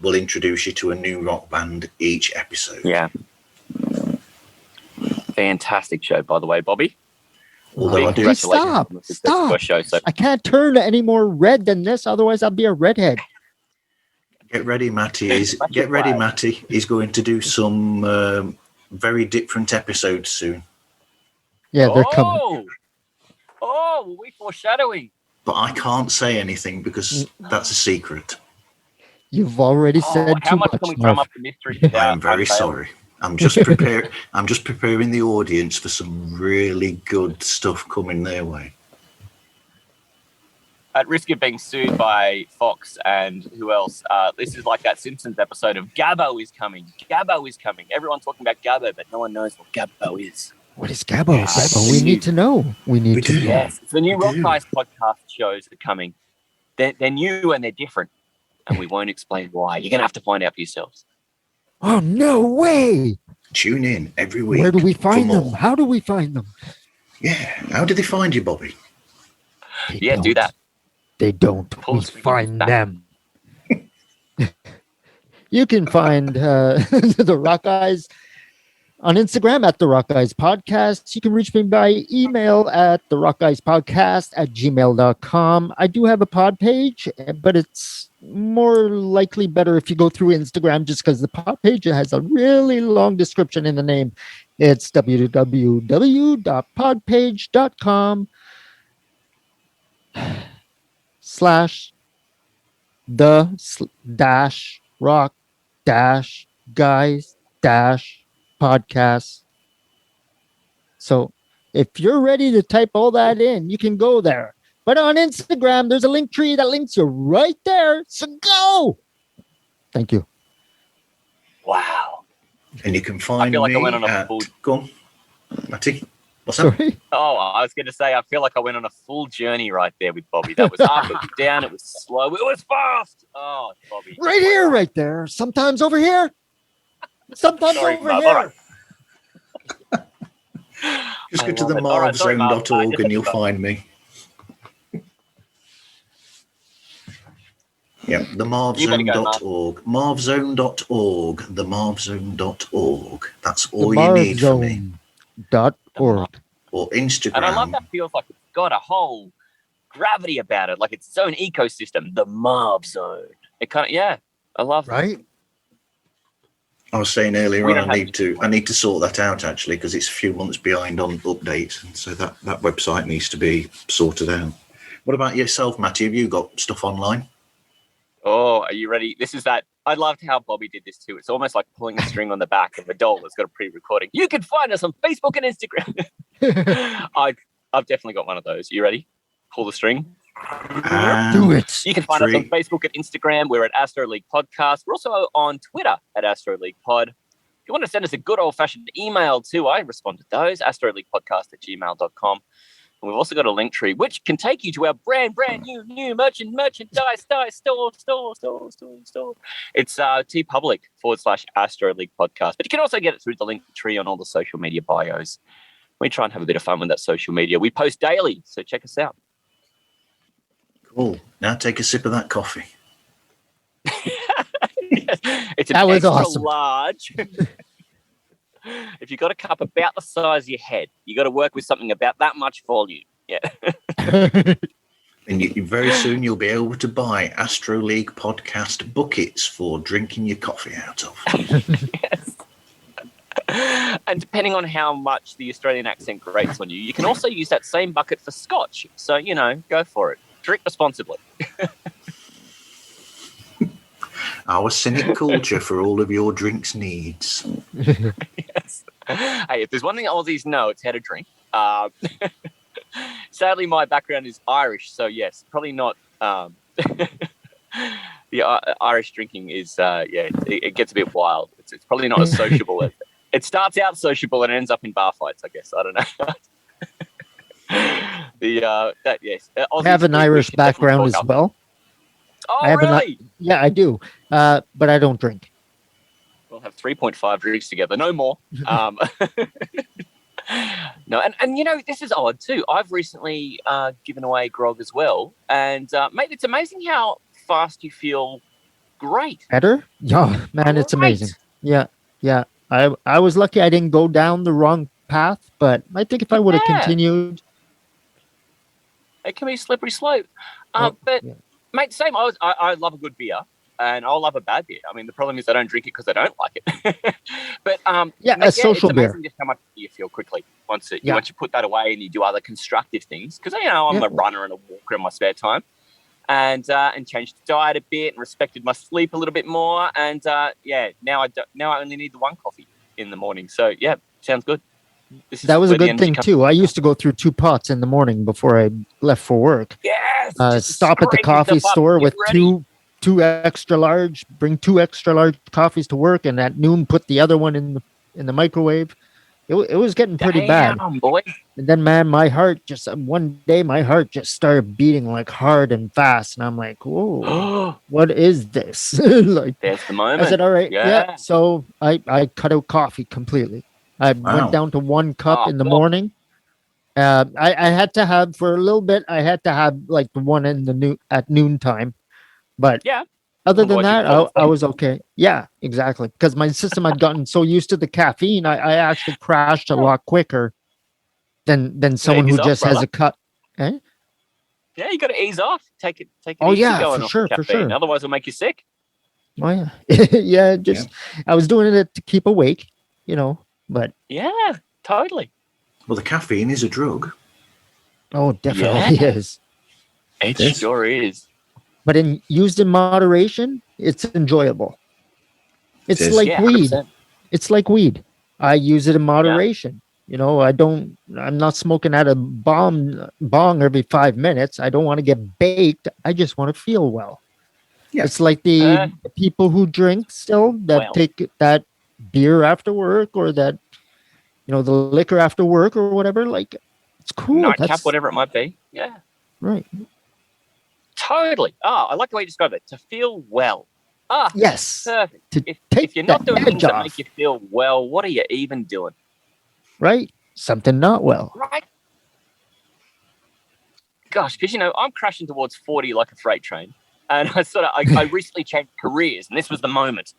will introduce you to a new rock band each episode. Yeah. Fantastic show, by the way, Bobby. Although I do stop. Show, so. I can't turn any more red than this, otherwise I'll be a redhead. Get ready, Matty. Matty. He's going to do some very different episodes soon. Yeah, they're coming. Oh, were we foreshadowing? But I can't say anything because that's a secret. You've already said how too much. much. Can we drum up the mystery? I am very sorry. I'm just preparing the audience for some really good stuff coming their way. At risk of being sued by Fox and who else, this is like that Simpsons episode of Gabbo is coming. Gabbo is coming. Everyone's talking about Gabbo, but no one knows what Gabbo is. What is Gabbo? Yes. Gabbo, we need to know. We need to know. Yes, the new Rock Guys podcast shows are coming. They're new and they're different, and we won't explain why. You're going to have to find out for yourselves. Oh, no way. Tune in every week. Where do we find for them? more. How do we find them? Yeah. How did they find you, Bobby? They Do that. They don't. Pull We the string find back. them. You can find the Rock Guys on Instagram at the Rock Guys Podcast. You can reach me by email at the Rock Guys Podcast at gmail.com. I do have a pod page, but it's more likely better if you go through Instagram just because the pod page has a really long description in the name. It's www.podpage.com/ dash rock dash guys dash podcast. So if you're ready to type all that in, you can go there. But on Instagram, there's a link tree that links you right there. So go. Thank you. Wow. And you can find feel like I me went on a at... full- Go on, Matty. What's up? Sorry. Oh, I was going to say, I feel like I went on a full journey right there with Bobby. That was up, it was down, it was slow, it was fast. Oh, Bobby. Right here, right there. Sometimes over here. Sometimes Sorry, over Marv. here. All right. Just I go to love the it. All right, sorry, Marv. marvzone.org and you'll find me. Yeah, the marvzone.org. Marvzone.org. The marvzone.org. That's all you need from me. Marvzone.org. Or Instagram. And I love that feels like it's got a whole gravity about it, like it's its own ecosystem, the Marv Zone. It kind of, yeah, I love Right? I was saying earlier We on, don't I need to sort that out actually because it's a few months behind on updates, and so that website needs to be sorted out. What about yourself, Matty? Have you got stuff online? Oh, are you ready? This is that. I loved how Bobby did this too. It's almost like pulling a string on the back of a doll that's got a pre-recording. You can find us on Facebook and Instagram. I've definitely got one of those. You ready? Pull the string. Do it. You can find us on Facebook and Instagram. We're at Astroleague Podcast. We're also on Twitter at Astroleague Pod. If you want to send us a good old-fashioned email too, I respond to those, astroleaguepodcast@gmail.com. And we've also got a link tree, which can take you to our brand new merchandise store. It's tpublic.com/Astroleague Podcast. But you can also get it through the link tree on all the social media bios. We try and have a bit of fun with that social media. We post daily, so check us out. Cool. Now take a sip of that coffee. Yes. It's an That was extra awesome. large. If you've got a cup about the size of your head, you got to work with something about that much volume. Yeah. And very soon you'll be able to buy Astroleague Podcast buckets for drinking your coffee out of. Yes. And depending on how much the Australian accent grates on you, you can also use that same bucket for scotch. So, go for it. Drink responsibly. Our cynic culture for all of your drinks needs. Yes. Hey, if there's one thing Aussies know, it's how to drink. Sadly, my background is Irish, so yes, probably not. The Irish drinking is, it gets a bit wild. It's probably not as sociable. It starts out sociable and ends up in bar fights, I guess. I don't know. Yes. I have an Irish background as well. Oh, I have really? Yeah, I do. But I don't drink. We'll have 3.5 drinks together, no more. No, and this is odd too. I've recently given away grog as well, and mate, it's amazing how fast you feel great. Better? Yeah, man, it's amazing. Yeah. I was lucky I didn't go down the wrong path, but I think if I would have continued, it can be a slippery slope. Mate, same. I love a good beer, and I'll love a bad beer. I mean, the problem is I don't drink it because I don't like it. But a social it's beer. amazing just how much you feel quickly once you put that away and you do other constructive things. Because I'm a runner and a walker in my spare time, and changed the diet a bit and respected my sleep a little bit more. And now I only need the one coffee in the morning. So yeah, sounds good. That was a good thing too. I used to go through 2 pots in the morning before I left for work. Yes. Stop at the coffee store with two extra large. Bring 2 extra large coffees to work, and at noon put the other one in the microwave. It was getting pretty bad. Boy. And then, man, one day my heart just started beating like hard and fast. And I'm like, whoa, what is this? Like, there's the moment. I said, all right. Yeah. So I cut out coffee completely. I went down to 1 cup in the morning. I had to have, for a little bit, I had to have like the one at noontime. But other than that, I was okay. Yeah, exactly. Because my system had gotten so used to the caffeine, I actually crashed a lot quicker than someone who just has a cut. Eh? Yeah, you got to ease off. Take it. Oh easy yeah, going for off sure, caffeine. for sure. Otherwise, it'll make you sick. Oh yeah, yeah. I was doing it to keep awake, But yeah, totally. Well, the caffeine is a drug. Oh, definitely is. It sure is. But used in moderation, it's enjoyable. It's like weed. 100%. It's like weed. I use it in moderation. I'm not smoking out a bong every 5 minutes. I don't want to get baked. I just want to feel well. Yeah. It's like the people who drink still take that beer after work or that, the liquor after work or whatever. Like, it's cool. Nightcap, whatever it might be. Yeah. Right. Totally. I like the way you describe it. To feel well. Yes. Perfect. If you're not doing things that make you feel well, what are you even doing? Right. Something not well. Right. Gosh, because, I'm crashing towards 40 like a freight train. And I recently changed careers, and this was the moment.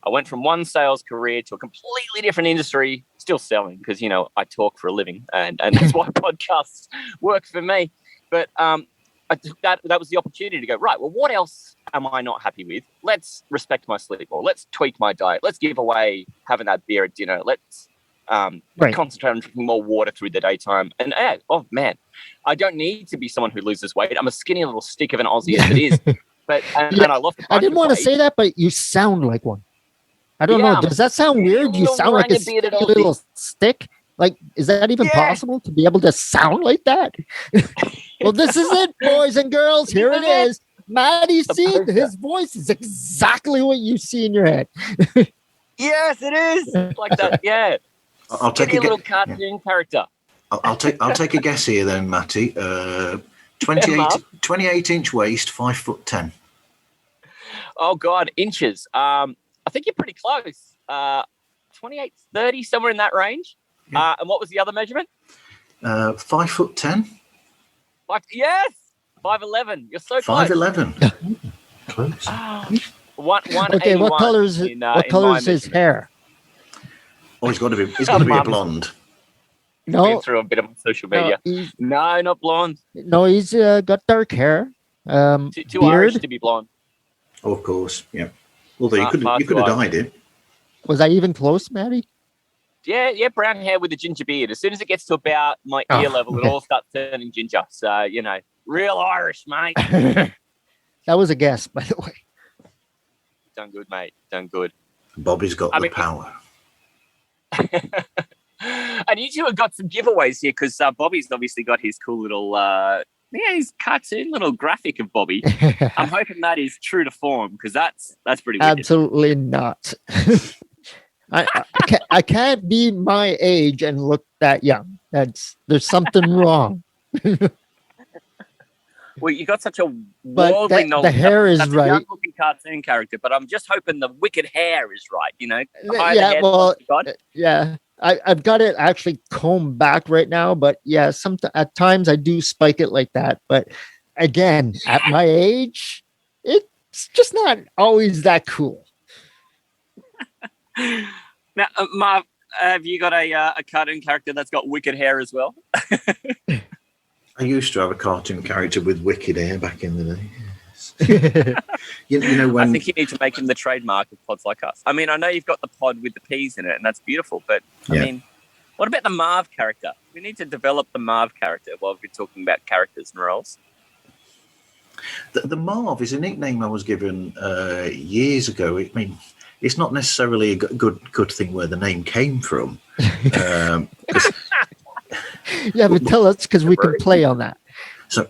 I went from one sales career to a completely different industry, still selling because, I talk for a living and that's why podcasts work for me. But that was the opportunity to go, right, well, what else am I not happy with? Let's respect my sleep more. Let's tweak my diet. Let's give away having that beer at dinner. Let's concentrate on drinking more water through the daytime. And, oh, man, I don't need to be someone who loses weight. I'm a skinny little stick of an Aussie as it is. But and I lost a bunch I didn't want to weight. say that, but you sound like one. I don't know. Does that sound weird? You sound like a skinny little stick. Like, is that even possible to be able to sound like that? Well, this is it, boys and girls. Here it is. Matty C, his voice is exactly what you see in your head. Yes, it is. Like that, yeah. I'll take a little cartoon character. I'll take a guess here then, Matty. 28-inch waist, 5'10". Oh God, inches. I think you're pretty close. 28, 30, somewhere in that range. Yeah. And what was the other measurement? 5'10". Yes, 5'11". You're so close. 5'11". Close. Okay, what color is his hair? Oh, he's got to be a blonde. No, been through a bit of social media. No, not blonde. No, he's got dark hair. Too Irish to be blonde. Oh, of course, yeah. Although you could have dyed it. Was I even close, Matty? Yeah, brown hair with a ginger beard. As soon as it gets to about my ear level, it all starts turning ginger. So, real Irish, mate. That was a guess, by the way. Done good, mate. Done good. Bobby's got the power. And you two have got some giveaways here because Bobby's obviously got his cool little, his cartoon little graphic of Bobby. I'm hoping that is true to form because that's pretty wicked. Absolutely not. I can't be my age and look that young. There's something wrong. Well, you got such a worldly knowledge. The hair is right. A young-looking cartoon character, but I'm just hoping the wicked hair is right. Yeah. I've got it actually combed back right now, but yeah, at times I do spike it like that. But again, at my age, it's just not always that cool. Now, Marv, have you got a cartoon character that's got wicked hair as well? I used to have a cartoon character with wicked hair back in the day. Yes. When I think you need to make him the trademark of Pods Like Us. I mean, I know you've got the pod with the peas in it, and that's beautiful. But I mean, what about the Marv character? We need to develop the Marv character while we're talking about characters and roles. The Marv is a nickname I was given years ago. I mean, it's not necessarily a good thing where the name came from. Yeah, but tell us because we can play on that. So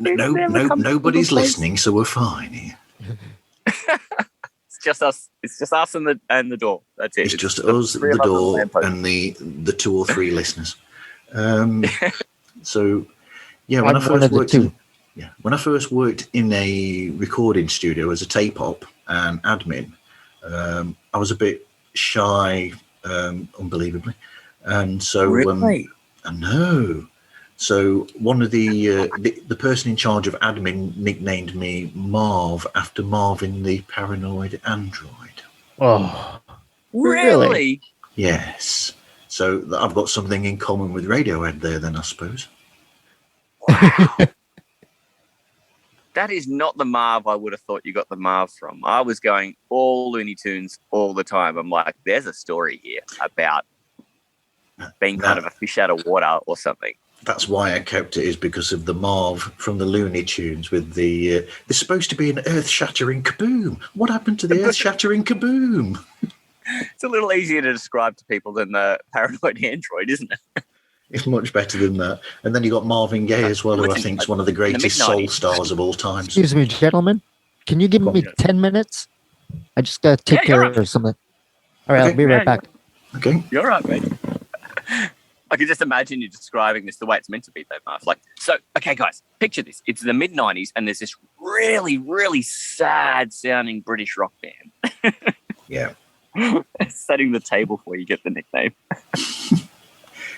nobody's listening, so we're fine here. It's just us. It's just us and the door. That's it. It's just us, the door, and the 2 or 3 listeners. So, yeah, when I first worked in a recording studio as a tape op and admin, I was a bit shy, unbelievably, and so really? I know. So one of the person in charge of admin nicknamed me Marv after Marvin the Paranoid Android. Oh, really? Yes. So I've got something in common with Radiohead there, then, I suppose. Wow. That is not the Marv I would have thought you got the Marv from. I was going all Looney Tunes all the time. I'm like, there's a story here about being kind of a fish out of water or something. That's why I kept it, is because of the Marv from the Looney Tunes with the... there's supposed to be an earth-shattering kaboom. What happened to the earth-shattering kaboom? It's a little easier to describe to people than the Paranoid Android, isn't it? It's much better than that. And then you got Marvin Gaye as well, who I think is one of the greatest soul stars of all time. Excuse me, gentlemen. Can you give me 10 minutes? I just got to take care of something. All right, I'll be right back. Okay. You're right, mate. I can just imagine you describing this the way it's meant to be, though, Marv. Like, so, okay, guys, picture this. It's the mid-90s, and there's this really, really sad-sounding British rock band. Yeah. Setting the table for you, get the nickname.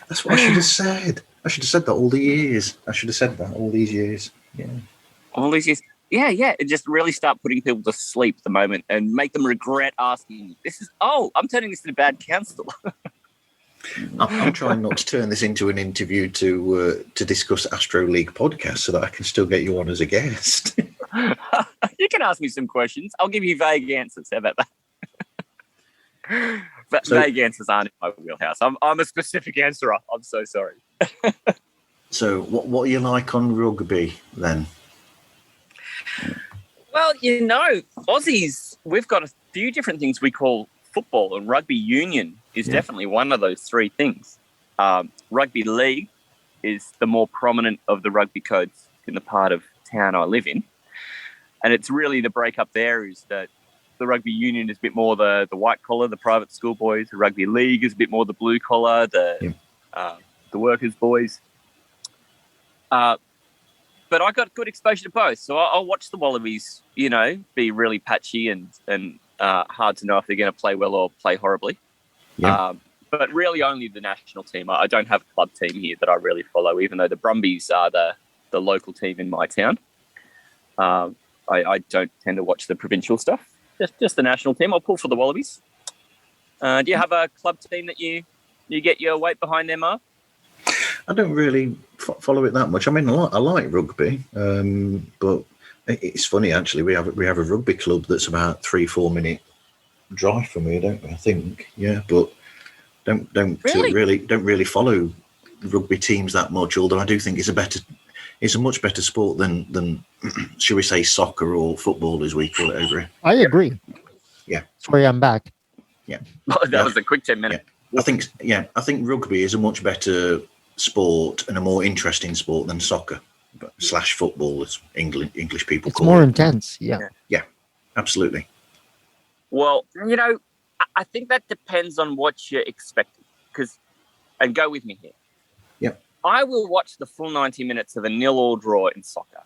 That's what I should have said. I should have said that all the years. I should have said that all these years. Yeah. All these years. Yeah. And just really start putting people to sleep the moment and make them regret asking. I'm turning this into bad counsel. I'm trying not to turn this into an interview to discuss Astroleague Podcast so that I can still get you on as a guest. You can ask me some questions. I'll give you vague answers. How about that? But vague answers aren't in my wheelhouse. I'm a specific answerer. I'm so sorry. So what are you like on rugby then? Well, Aussies, we've got a few different things we call football, and rugby union is definitely one of those 3 things. Rugby league is the more prominent of the rugby codes in the part of town I live in. And it's really the breakup there is that the rugby union is a bit more the white collar, the private school boys. The rugby league is a bit more the blue collar, the workers' boys. But I got good exposure to both. So I'll watch the Wallabies, be really patchy and hard to know if they're going to play well or play horribly. Yeah. But really only the national team. I don't have a club team here that I really follow, even though the Brumbies are the local team in my town. I don't tend to watch the provincial stuff. Just the national team. I'll pull for the Wallabies. Do you have a club team that you get your weight behind there, Marv? I don't really follow it that much. I mean, I like rugby, but it's funny actually. We have a rugby club that's about 3-4 minute drive from here, don't we? I think, yeah, but don't really follow rugby teams that much. Although I do think it's a much better sport than should we say soccer or football as we call it over here. I agree. Yeah. Sorry, I'm back. Yeah. That was a quick 10 minutes. Yeah. I think rugby is a much better sport and a more interesting sport than soccer / football, as English people call it. It's more intense. Yeah. Yeah. Absolutely. Well, I think that depends on what you're expecting. And go with me here. Yep. I will watch the full 90 minutes of a 0-0 draw in soccer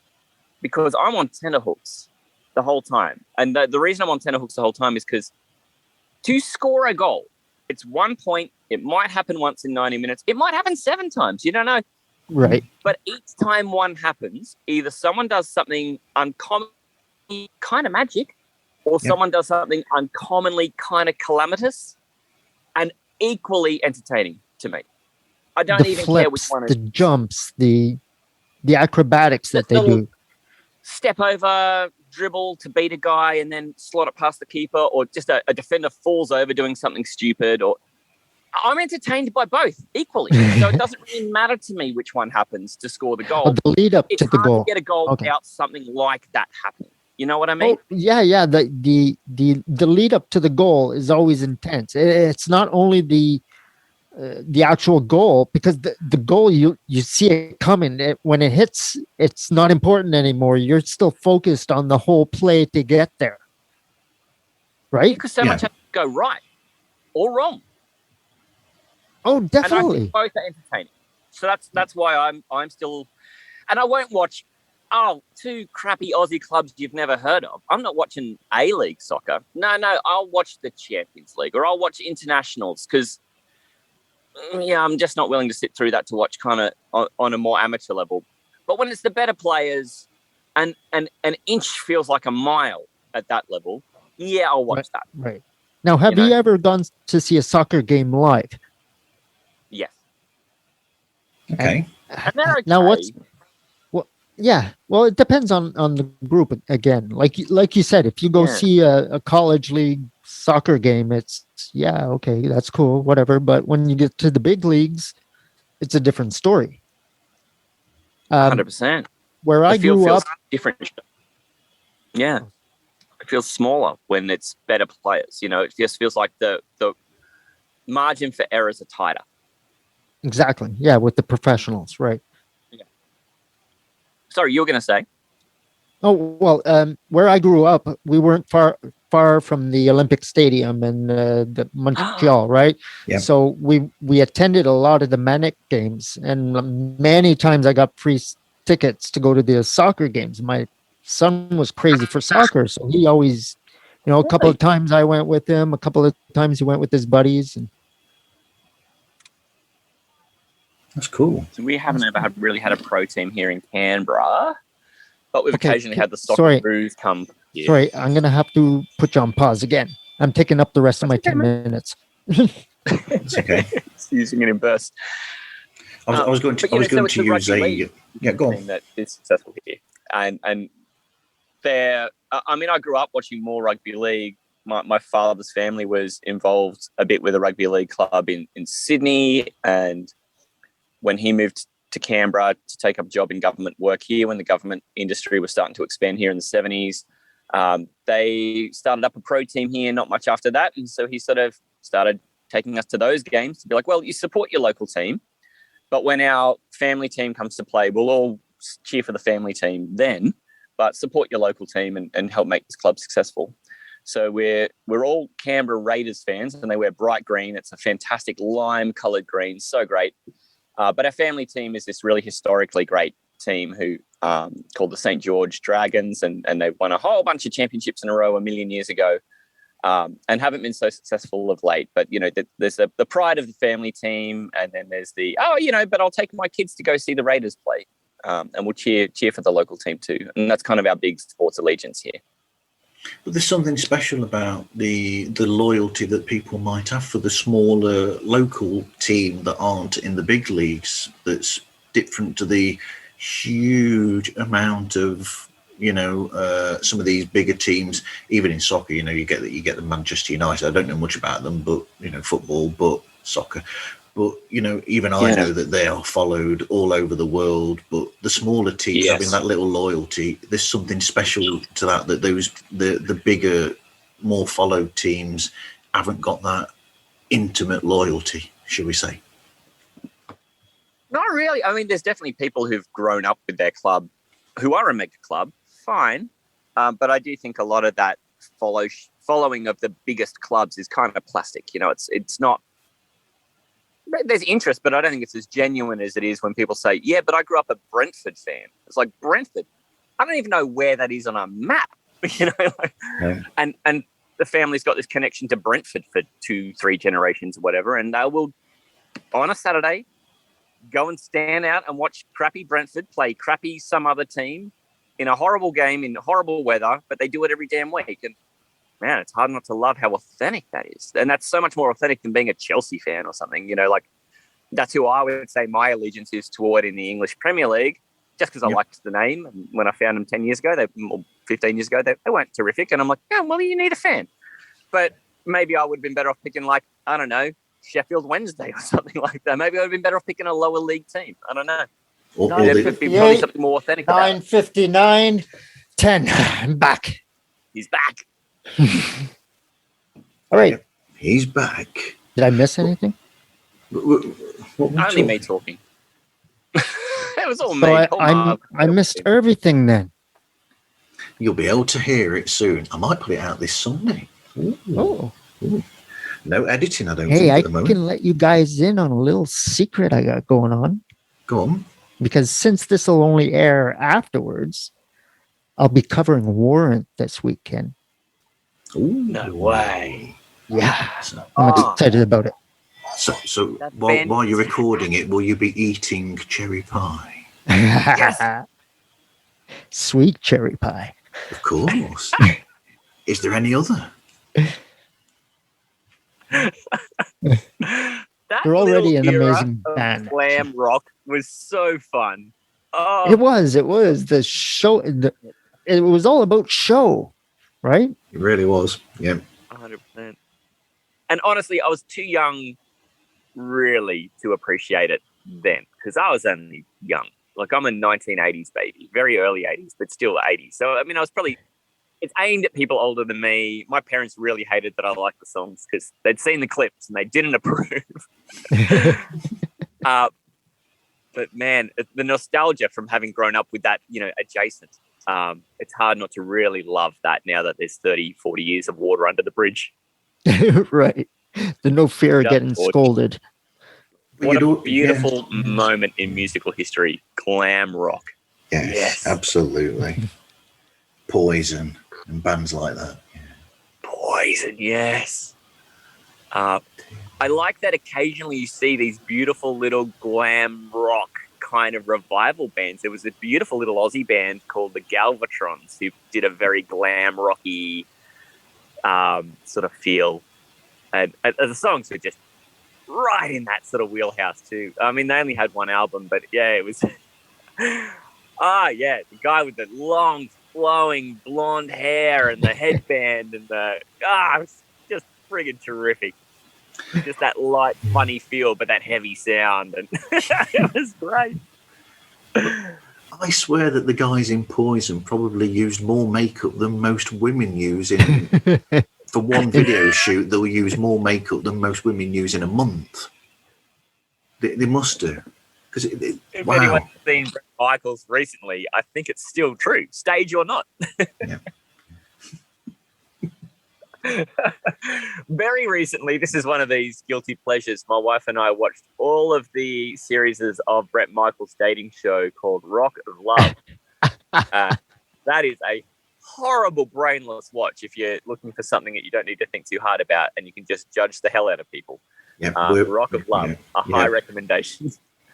because I'm on tenterhooks the whole time. And the reason I'm on tenterhooks the whole time is because to score a goal, it's 1 point. It might happen once in 90 minutes. It might happen 7 times. You don't know. Right. But each time one happens, either someone does something uncommonly kind of magic or someone does something uncommonly kind of calamitous and equally entertaining to me. I don't even care which one it is. The jumps, the acrobatics that they do. Step over, dribble to beat a guy and then slot it past the keeper, or just a defender falls over doing something stupid. Or I'm entertained by both equally. So it doesn't really matter to me which one happens to score the goal. The lead up to the goal. It's hard to get a goal without something like that happening. You know what I mean? Oh, yeah. The lead up to the goal is always intense. It's not only the actual goal, because the goal you see it coming. When it hits, it's not important anymore. You're still focused on the whole play to get there. right? Because so much has to go right or wrong. Oh, And I definitely. think both are entertaining. So that's why I'm still, and I won't watch, two crappy Aussie clubs you've never heard of. I'm not watching A-League soccer. No, I'll watch the Champions League or I'll watch internationals because, I'm just not willing to sit through that to watch kind of on a more amateur level. But when it's the better players and an inch feels like a mile at that level, I'll watch that. Right. Now, have you ever gone to see a soccer game live? Yes. Okay. And they're okay. Now, well, it depends on the group again. Like you said, if you go see a college league soccer game, it's okay, that's cool, whatever. But when you get to the big leagues, it's a different story. 100%. Where I grew up, different. Yeah, it feels smaller when it's better players. It just feels like the margin for errors are tighter. Exactly. Yeah, with the professionals, right? Yeah. Sorry, you were going to say? Oh, well, where I grew up, we weren't far from the Olympic Stadium in the Montreal, right? Yeah. So we attended a lot of the Manic games, and many times I got free tickets to go to the soccer games. My son was crazy for soccer, so he always, a couple of times I went with him, a couple of times he went with his buddies, and that's cool. So we haven't ever really had a pro team here in Canberra, but we've occasionally had the soccer crews come here. Sorry, I'm going to have to put you on pause again. I'm taking up the rest of my 10 minutes. It's okay. It's using it in bursts. I was going to use a go on. That is successful here, and there. I mean, I grew up watching more rugby league. My father's family was involved a bit with a rugby league club in Sydney, and when he moved to Canberra to take up a job in government work here, when the government industry was starting to expand here in the 70s, they started up a pro team here not much after that. And so he sort of started taking us to those games to be like, well, you support your local team, but when our family team comes to play, we'll all cheer for the family team then, but support your local team and help make this club successful. So we're all Canberra Raiders fans, and they wear bright green. It's a fantastic lime-coloured green, so great. But our family team is this really historically great team who called the St. George Dragons, and they've won a whole bunch of championships in a row a million years ago, and haven't been so successful of late. But, there's the pride of the family team, and then there's but I'll take my kids to go see the Raiders play, and we'll cheer for the local team too. And that's kind of our big sports allegiance here. But there's something special about the loyalty that people might have for the smaller local team that aren't in the big leagues, that's different to the huge amount of, some of these bigger teams. Even in soccer, you get the Manchester United. I don't know much about them, but, football, but soccer. But, even I know that they are followed all over the world. But the smaller teams having that little loyalty, there's something special to that the bigger, more followed teams haven't got that intimate loyalty, should we say? Not really. I mean, there's definitely people who've grown up with their club who are a mega club, fine. But I do think a lot of that following of the biggest clubs is kind of plastic. It's not. There's interest, but I don't think it's as genuine as it is when people say, yeah, but I grew up a Brentford fan. It's like, Brentford? I don't even know where that is on a map, And the family's got this connection to Brentford for 2-3 generations or whatever, and they will, on a Saturday, go and stand out and watch crappy Brentford play crappy some other team in a horrible game in horrible weather, but they do it every damn week. And man, it's hard not to love how authentic that is. And that's so much more authentic than being a Chelsea fan or something. That's who I would say my allegiance is toward in the English Premier League, just because I liked the name. And when I found them 10 years ago, or 15 years ago, they weren't terrific. And I'm like, yeah, well, you need a fan. But maybe I would have been better off picking, I don't know, Sheffield Wednesday or something like that. Maybe I would have been better off picking a lower league team. I don't know. It'd be probably something more authentic about it. 9:59, 10. I'm back. He's back. All right. He's back. Did I miss anything? Only me talking. It was all me. I missed everything then. You'll be able to hear it soon. I might put it out this Sunday. Ooh. Oh. Ooh. No editing, I don't Hey, think, I at the moment. can let you guys in on a little secret I got going on. Go on. Because since this will only air afterwards, I'll be covering Warrant this weekend. Ooh. No way. Yeah. So, I'm excited about it. so That's while you're fantastic. recording it, will you be eating cherry pie? Yes. Sweet cherry pie. Of course. Is there any other? That They're already an little era amazing of band. glam rock was so fun. Oh, It was the show. It was all about show, right? It really was. Yeah. 100%. And honestly, I was too young really to appreciate it then because I was only young. Like I'm a 1980s baby, very early 80s, but still 80s. So, I mean, it's aimed at people older than me. My parents really hated that I liked the songs because they'd seen the clips and they didn't approve. But man, the nostalgia from having grown up with that, adjacent, it's hard not to really love that now that there's 30, 40 years of water under the bridge. Right. There's no fear of Just getting gorgeous. scolded. What a beautiful moment in musical history. Glam rock. Yes. Absolutely. Poison and bands like that. Yeah. Poison, yes. I like that occasionally you see these beautiful little glam rock kind of revival bands. There was a beautiful little Aussie band called the Galvatrons who did a very glam rocky sort of feel. And the songs were just right in that sort of wheelhouse too. I mean, they only had one album, but yeah, it was... the guy with the long flowing blonde hair and the headband and it was just friggin' terrific. Just that light, funny feel, but that heavy sound, and it was great. I swear that the guys in Poison probably used more makeup than most women use in. For one video shoot, they'll use more makeup than most women use in a month. They must do. Because If wow. anyone's seen Bret Michaels recently, I think it's still true, stage or not. Yeah. Very recently, this is one of these guilty pleasures. My wife and I watched all of the series of Bret Michaels' dating show called Rock of Love. That is a horrible, brainless watch if you're looking for something that you don't need to think too hard about and you can just judge the hell out of people. Yeah, Rock of Love, a high recommendation.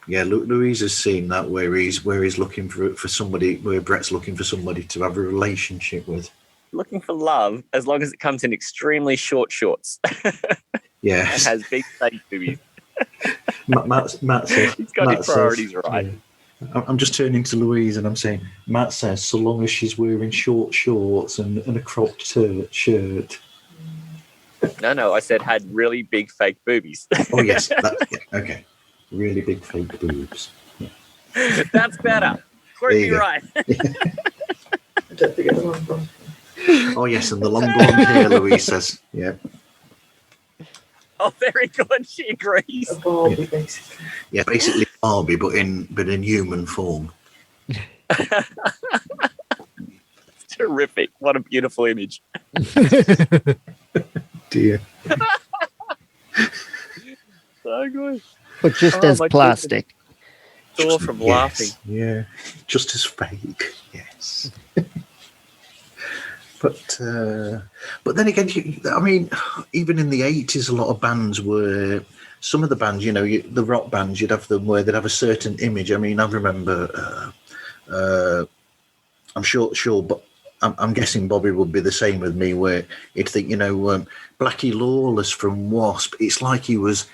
Yeah, Louise has seen that where he's looking for somebody, where Bret's looking for somebody to have a relationship with. Looking for love as long as it comes in extremely short shorts. Yeah. And has big fake boobies. Matt says, he's got his priorities right. Yeah. I'm just turning to Louise and I'm saying, Matt says, so long as she's wearing short shorts and a cropped shirt. No, I said had really big fake boobies. Oh, yes. Okay. Really big fake boobs. Yeah. That's better. Prove me right. Don't forget the long blonde. Oh, yes, and the long blonde hair, Louise says. Yeah. Oh, very good. She agrees. A Barbie, basically. Yeah, basically Barbie, but in human form. It's terrific. What a beautiful image. Dear. So good. But just as my plastic. Sore from laughing. Yeah, just as fake. Yes. But then again, I mean, even in the 80s, a lot of bands were, some of the bands, the rock bands, you'd have them where they'd have a certain image. I mean, I remember, I'm sure, but I'm guessing Bobby would be the same with me, where you'd think, Blackie Lawless from Wasp, it's like he was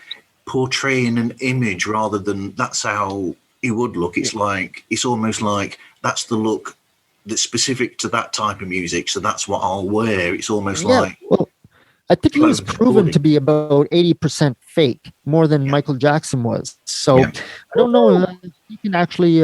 portraying an image rather than that's how he would look. It's like, it's almost like that's the look that's specific to that type of music, so that's what I'll wear. It's almost like... Well, I think he was proven to be about 80% fake, more than Michael Jackson was. So I don't know if he can actually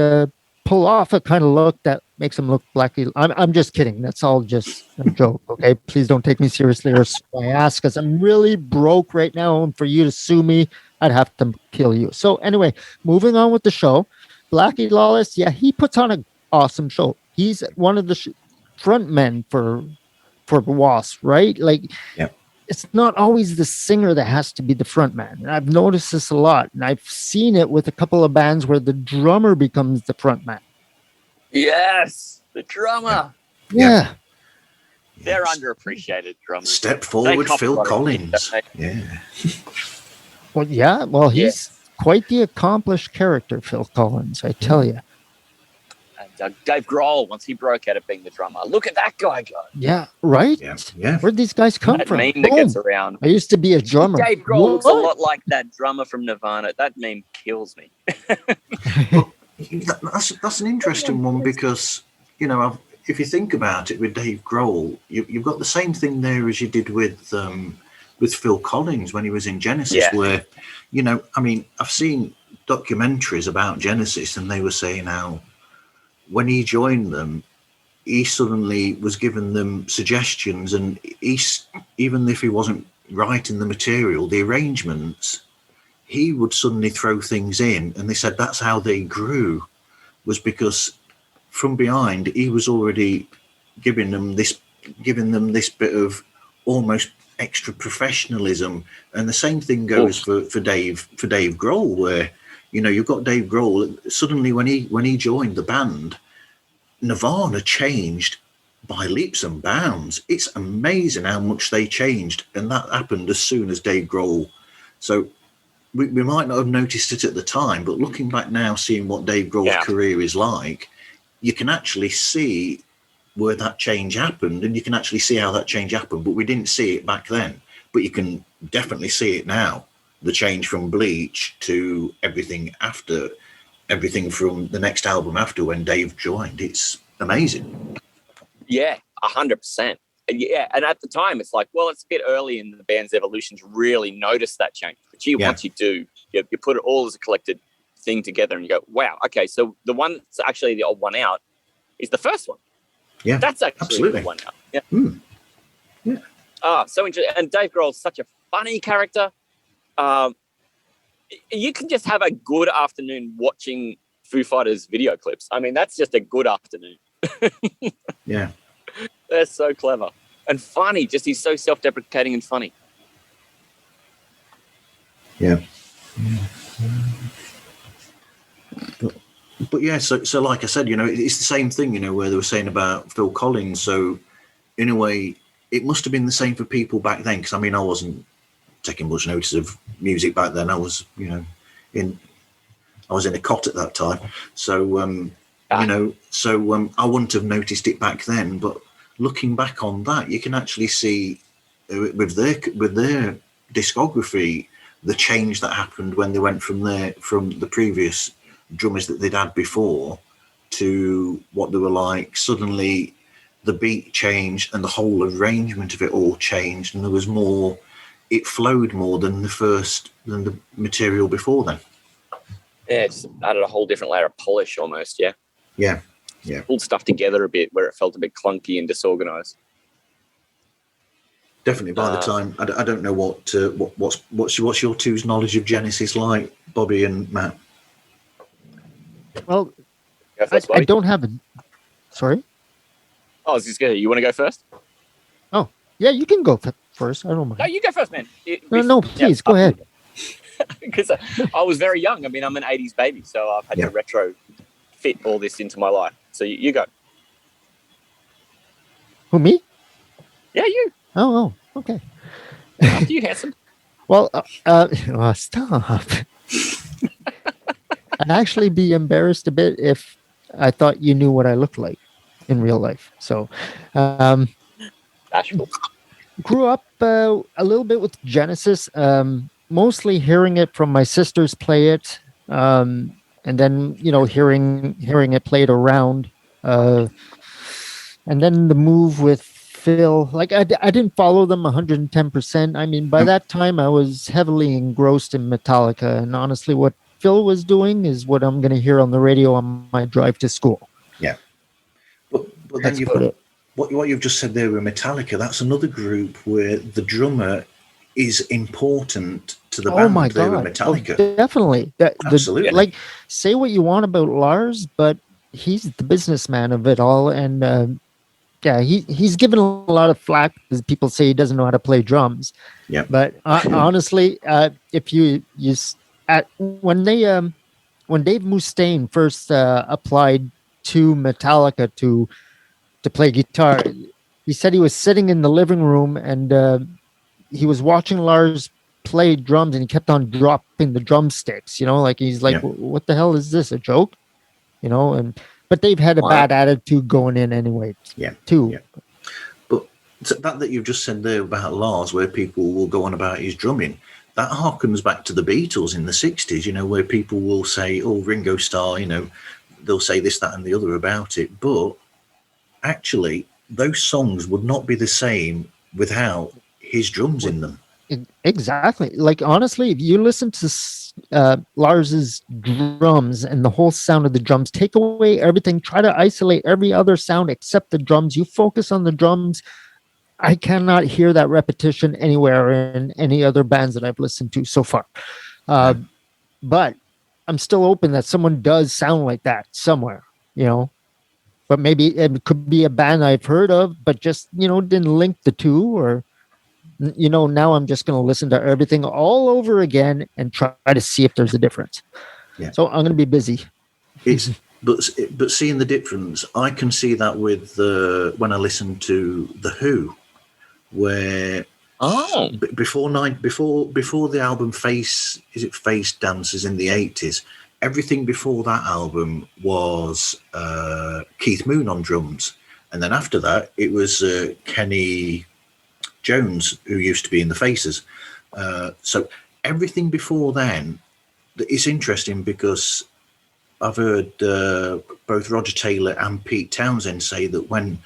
pull off a kind of look that makes him look Blackie. I'm just kidding. That's all just a joke, okay? Please don't take me seriously or I ask, because I'm really broke right now, and for you to sue me, I'd have to kill you. So anyway, moving on with the show. Blackie Lawless, he puts on an awesome show. He's one of the front men for for Wasp, right? Like, yeah. It's not always the singer that has to be the front man. And I've noticed this a lot. And I've seen it with a couple of bands where the drummer becomes the front man. Yes, the drummer. Yeah. They're underappreciated drummers. Step forward, Phil Collins. Yeah. Well, yeah. Well, he's quite the accomplished character, Phil Collins, I tell you. And Dave Grohl, once he broke out of being the drummer, look at that guy go. Yeah, right? Yeah. Where'd these guys come That from? meme that gets around. I used to be a drummer. Dave Grohl looks a lot like that drummer from Nirvana. That meme kills me. That's an interesting one because, if you think about it with Dave Grohl, you've got the same thing there as you did with Phil Collins when he was in Genesis, where, I've seen documentaries about Genesis and they were saying how when he joined them, he suddenly was giving them suggestions, and even if he wasn't writing the material, the arrangements, he would suddenly throw things in, and they said that's how they grew, was because from behind he was already giving them this bit of almost extra professionalism. And the same thing goes for Dave Grohl, where you've got Dave Grohl suddenly when he joined the band, Nirvana changed by leaps and bounds. It's amazing how much they changed, and that happened as soon as Dave Grohl. So we might not have noticed it at the time, but looking back now, seeing what Dave Grohl's career is like, you can actually see where that change happened, and you can actually see how that change happened, but we didn't see it back then. But you can definitely see it now, the change from Bleach to everything after, everything from the next album after when Dave joined. It's amazing. Yeah, 100%. Yeah, and at the time, it's like, well, it's a bit early in the band's evolution to really notice that change. But once you do, you put it all as a collected thing together and you go, wow, okay, so the one that's actually the odd one out is the first one. Yeah, that's actually the one out. Yeah. Mm. Yeah. So interesting. And Dave Grohl's such a funny character. You can just have a good afternoon watching Foo Fighters video clips. I mean, that's just a good afternoon. Yeah. They're so clever and funny. Just he's so self-deprecating and funny. Yeah. But yeah, so like I said, it's the same thing, where they were saying about Phil Collins. So in a way, it must have been the same for people back then. Because I wasn't taking much notice of music back then. I was, in a cot at that time. So I wouldn't have noticed it back then. But looking back on that, you can actually see with their discography the change that happened when they went from the previous drummers that they'd had before to what they were like. Suddenly the beat changed and the whole arrangement of it all changed, and there was more, it flowed more than the material before then. Yeah, it just added a whole different layer of polish almost. Yeah. Pulled stuff together a bit where it felt a bit clunky and disorganized. Definitely. By the time, I don't know what's your two's knowledge of Genesis like, Bobby and Matt. Well, I don't have a. Sorry. Oh, I was just going to. You want to go first? Oh, yeah, you can go first. I don't mind. No, you go first, man. No, please go ahead. Because I was very young. I mean, I'm an 80s baby, so I've had to retro fit all this into my life. So you go. Who, me? Yeah, you. Oh, okay. After you, handsome. Well, stop. I'd actually be embarrassed a bit if I thought you knew what I looked like in real life. So, bashful. Grew up a little bit with Genesis, mostly hearing it from my sisters play it, and then hearing it played around, and then the move with Phil. Like I didn't follow them 110%. I mean, by that time I was heavily engrossed in Metallica, and honestly, what Phil was doing is what I'm going to hear on the radio on my drive to school. Yeah, but then you've got what you've just said there with Metallica. That's another group where the drummer is important to the band. Oh my God, Metallica. Oh, definitely. Absolutely. Like, say what you want about Lars, but he's the businessman of it all, and yeah, he's given a lot of flack because people say he doesn't know how to play drums. Yeah. But honestly, if at when Dave Mustaine first applied to Metallica to play guitar, he said he was sitting in the living room and he was watching Lars play drums and he kept on dropping the drumsticks. Like he's like, Yeah. "What the hell is this? A joke?" But they've had a Wow. bad attitude going in anyway. Yeah. Too. Yeah. But that you've just said there about Lars, where people will go on about his drumming, that harkens back to the Beatles in the 60s, where people will say, oh, Ringo Starr, they'll say this, that, and the other about it. But actually, those songs would not be the same without his drums in them. Exactly. Like, honestly, if you listen to Lars's drums and the whole sound of the drums, take away everything, try to isolate every other sound except the drums, you focus on the drums, I cannot hear that repetition anywhere in any other bands that I've listened to so far. But I'm still open that someone does sound like that somewhere, but maybe it could be a band I've heard of, but just, didn't link the two, or, now I'm just going to listen to everything all over again and try to see if there's a difference. Yeah. So I'm going to be busy. But seeing the difference, I can see that with when I listen to The Who, where before the album Face Dancers in the 80s, everything before that album was Keith Moon on drums, and then after that it was Kenny Jones, who used to be in the Faces. So everything before then, it's interesting because I've heard both Roger Taylor and Pete Townsend say that when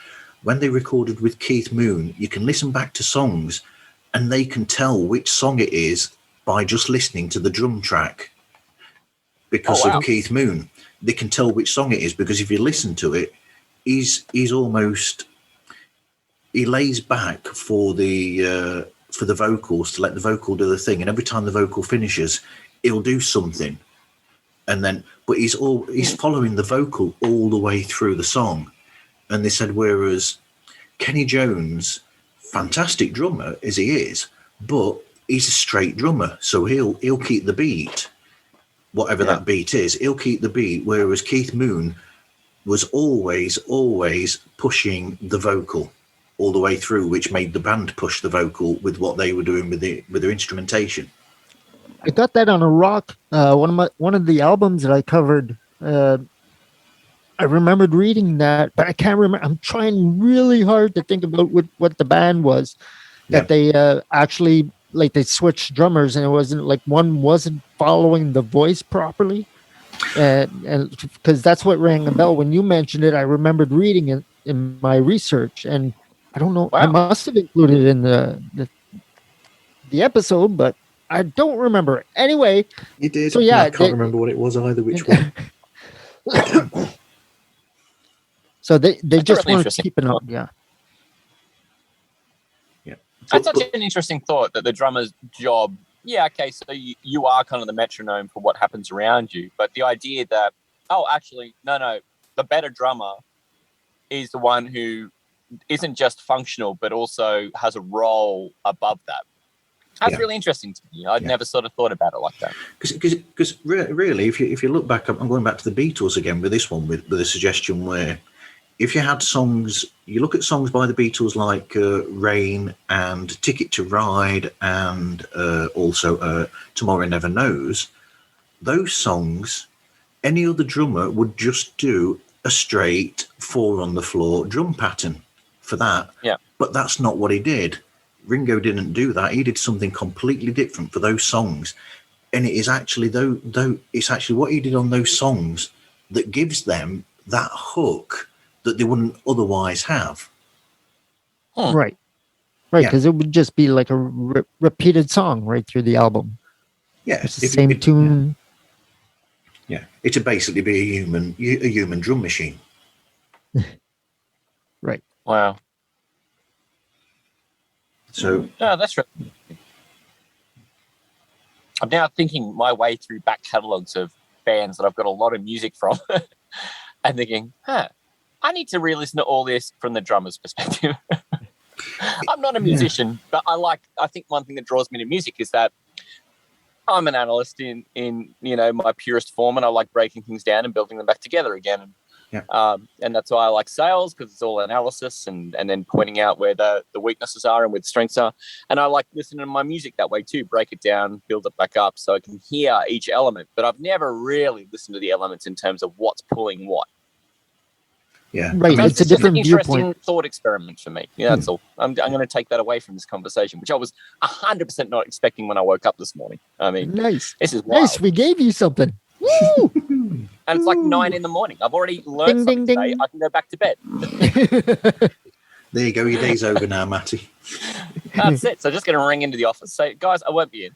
they recorded with Keith Moon, you can listen back to songs and they can tell which song it is by just listening to the drum track. Because of Keith Moon, they can tell which song it is, because if you listen to it, he's almost, he lays back for the vocals to let the vocal do the thing, and every time the vocal finishes, he'll do something. And then, but he's following the vocal all the way through the song. And they said, whereas Kenny Jones, fantastic drummer as he is, but he's a straight drummer, so he'll keep the beat, whatever that beat is. He'll keep the beat. Whereas Keith Moon was always pushing the vocal all the way through, which made the band push the vocal with what they were doing with their instrumentation. I got that on a rock. One of the albums that I covered. I remembered reading that, but I can't remember. I'm trying really hard to think about what the band was that they actually, like, they switched drummers, and it wasn't like one wasn't following the voice properly, and because that's what rang a bell when you mentioned it. I remembered reading it in my research, and I don't know. Wow. I must have included it in the episode, but I don't remember it. Anyway, you did. So yeah, I can't remember what it was either. Which one? So they just want to keep it up. Yeah. That's such an interesting thought, that the drummer's job, so you are kind of the metronome for what happens around you. But the idea that, no, the better drummer is the one who isn't just functional, but also has a role above that. That's really interesting to me. I'd never sort of thought about it like that. Because really, if you look back, I'm going back to the Beatles again with this one, with a suggestion where if you had songs, you look at songs by the Beatles like Rain and Ticket to Ride and also Tomorrow Never Knows, those songs, any other drummer would just do a straight 4 on the floor drum pattern for that. Yeah. But that's not what he did. Ringo didn't do that. He did something completely different for those songs. And it is actually it's actually what he did on those songs that gives them that hook that they wouldn't otherwise have. Right, because it would just be like a repeated song right through the album. Yeah, it's the same tune. Yeah, it would basically be a human drum machine. Right. Wow. So that's right. I'm now thinking my way through back catalogs of bands that I've got a lot of music from, and thinking, I need to re-listen to all this from the drummer's perspective. I'm not a musician, but I think one thing that draws me to music is that I'm an analyst in my purest form, and I like breaking things down and building them back together again. And that's why I like sales, because it's all analysis and then pointing out where the weaknesses are and where the strengths are. And I like listening to my music that way too, break it down, build it back up so I can hear each element. But I've never really listened to the elements in terms of what's pulling what. Yeah, right. So It's a different interesting viewpoint. thought experiment for me. Yeah, that's all. I'm going to take that away from this conversation, which I was 100% not expecting when I woke up this morning. I mean, Nice. this is wild. Nice. We gave you something. Woo! And it's like 9 a.m. I've already learned Ding, something ding, today. ding. I can go back to bed. There you go. Your day's over now, Matty. That's it. So just going to ring into the office. Say, guys, I won't be in.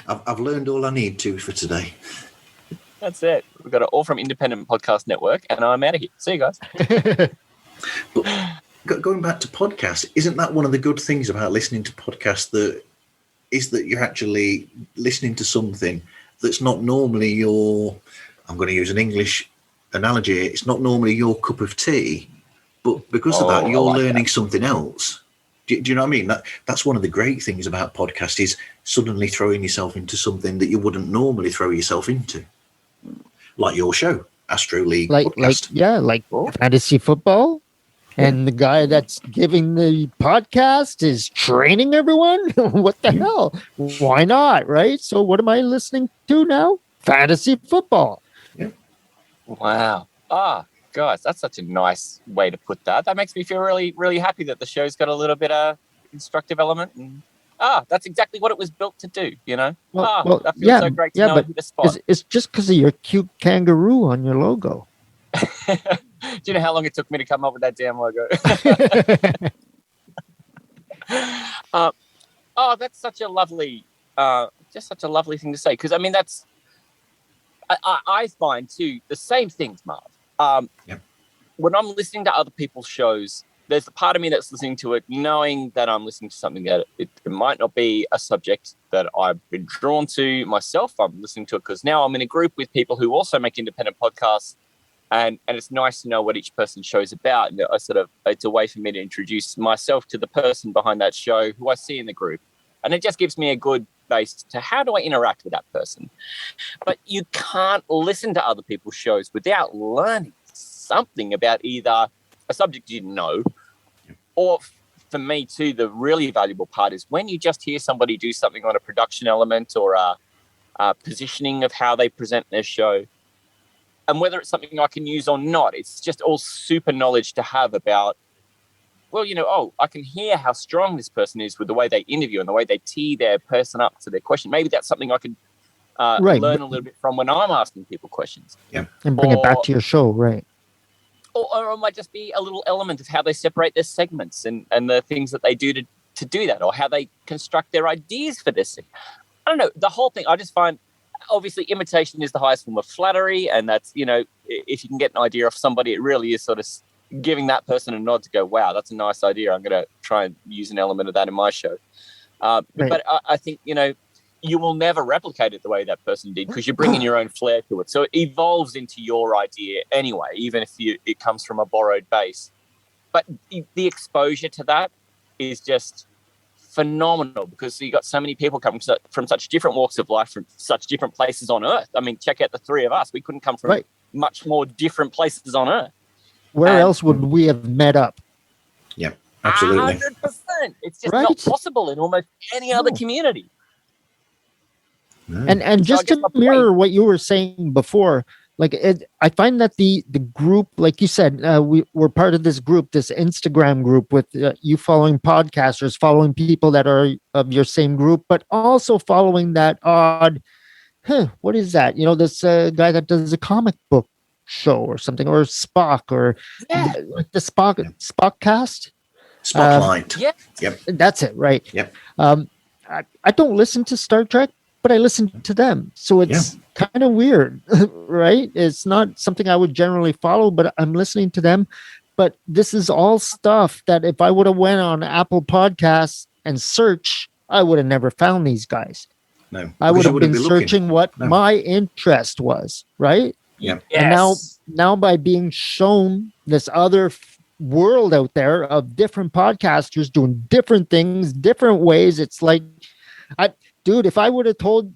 I've learned all I need to for today. That's it. We've got it all from Independent Podcast Network, and I'm out of here. See you guys. But going back to podcasts, isn't that one of the good things about listening to podcasts that you're actually listening to something that's not normally your, I'm going to use an English analogy, it's not normally your cup of tea, but because of that, you're learning something else. Do you know what I mean? That's one of the great things about podcasts, is suddenly throwing yourself into something that you wouldn't normally throw yourself into. Like your show, Astroleague Podcast. like fantasy football. And the guy that's giving the podcast is training everyone. What the hell? Why not? Right. So what am I listening to now? Fantasy football. Yeah. Wow. Guys, that's such a nice way to put that. That makes me feel really, really happy that the show's got a little bit of instructive element. And that's exactly what it was built to do, you know? Well, that feels so great to know but hit a spot. it's just because of your cute kangaroo on your logo. Do you know how long it took me to come up with that damn logo? That's such a lovely, just such a lovely thing to say. Because I mean, I find too the same things, Marv. When I'm listening to other people's shows, there's a part of me that's listening to it, knowing that I'm listening to something that it might not be a subject that I've been drawn to myself. I'm listening to it because now I'm in a group with people who also make independent podcasts. And it's nice to know what each person's show is about. And it's a way for me to introduce myself to the person behind that show who I see in the group. And it just gives me a good base to how do I interact with that person. But you can't listen to other people's shows without learning something about either a subject you didn't know, or for me too, the really valuable part is when you just hear somebody do something on a production element or a positioning of how they present their show. And whether it's something I can use or not, it's just all super knowledge to have about, well, I can hear how strong this person is with the way they interview and the way they tee their person up to their question. Maybe that's something I could learn a little bit from when I'm asking people questions. Yeah. And bring it back to your show, right? Or it might just be a little element of how they separate their segments and the things that they do to do that, or how they construct their ideas for this. I don't know. The whole thing, I just find, obviously, imitation is the highest form of flattery, and that's, if you can get an idea off somebody, it really is sort of giving that person a nod to go, wow, that's a nice idea. I'm going to try and use an element of that in my show. Right. But I think, you will never replicate it the way that person did because you're bringing your own flair to it. So it evolves into your idea anyway, even if it comes from a borrowed base. But the exposure to that is just phenomenal because you got so many people coming from such different walks of life, from such different places on Earth. I mean, check out the three of us. We couldn't come from much more different places on Earth. Where else would we have met up? Yeah, absolutely. 100%. It's just not possible in almost any other community. No. And just to mirror what you were saying before, I find that the group, like you said, we're part of this group, this Instagram group with you following podcasters, following people that are of your same group, but also following that odd, what is that? This guy that does a comic book show or something, or Spock, or the Spockcast. Spotlight. Yep. That's it, right? Yep. I don't listen to Star Trek, but I listen to them. So it's kind of weird, right? It's not something I would generally follow, but I'm listening to them. But this is all stuff that if I would have went on Apple Podcasts and search, I would have never found these guys. No. I would have been searching what my interest was, right? Yeah. And now by being shown this other world out there of different podcasters doing different things, different ways, it's like, dude, if you would have told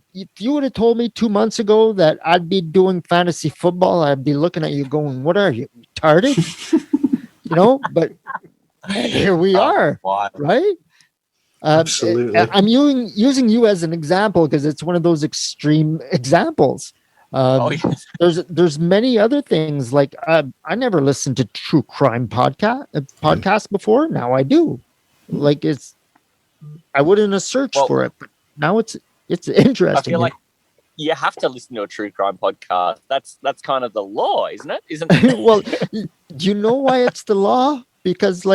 me 2 months ago that I'd be doing fantasy football, I'd be looking at you going, "What are you, retarded?" But here we are, right? Absolutely. I'm using you as an example because it's one of those extreme examples. There's many other things like I never listened to true crime podcast before. Now I do. Like I wouldn't have searched for it, but now it's interesting. I feel like you have to listen to a true crime podcast. That's kind of the law, isn't it? Well, do you know why it's the law? Because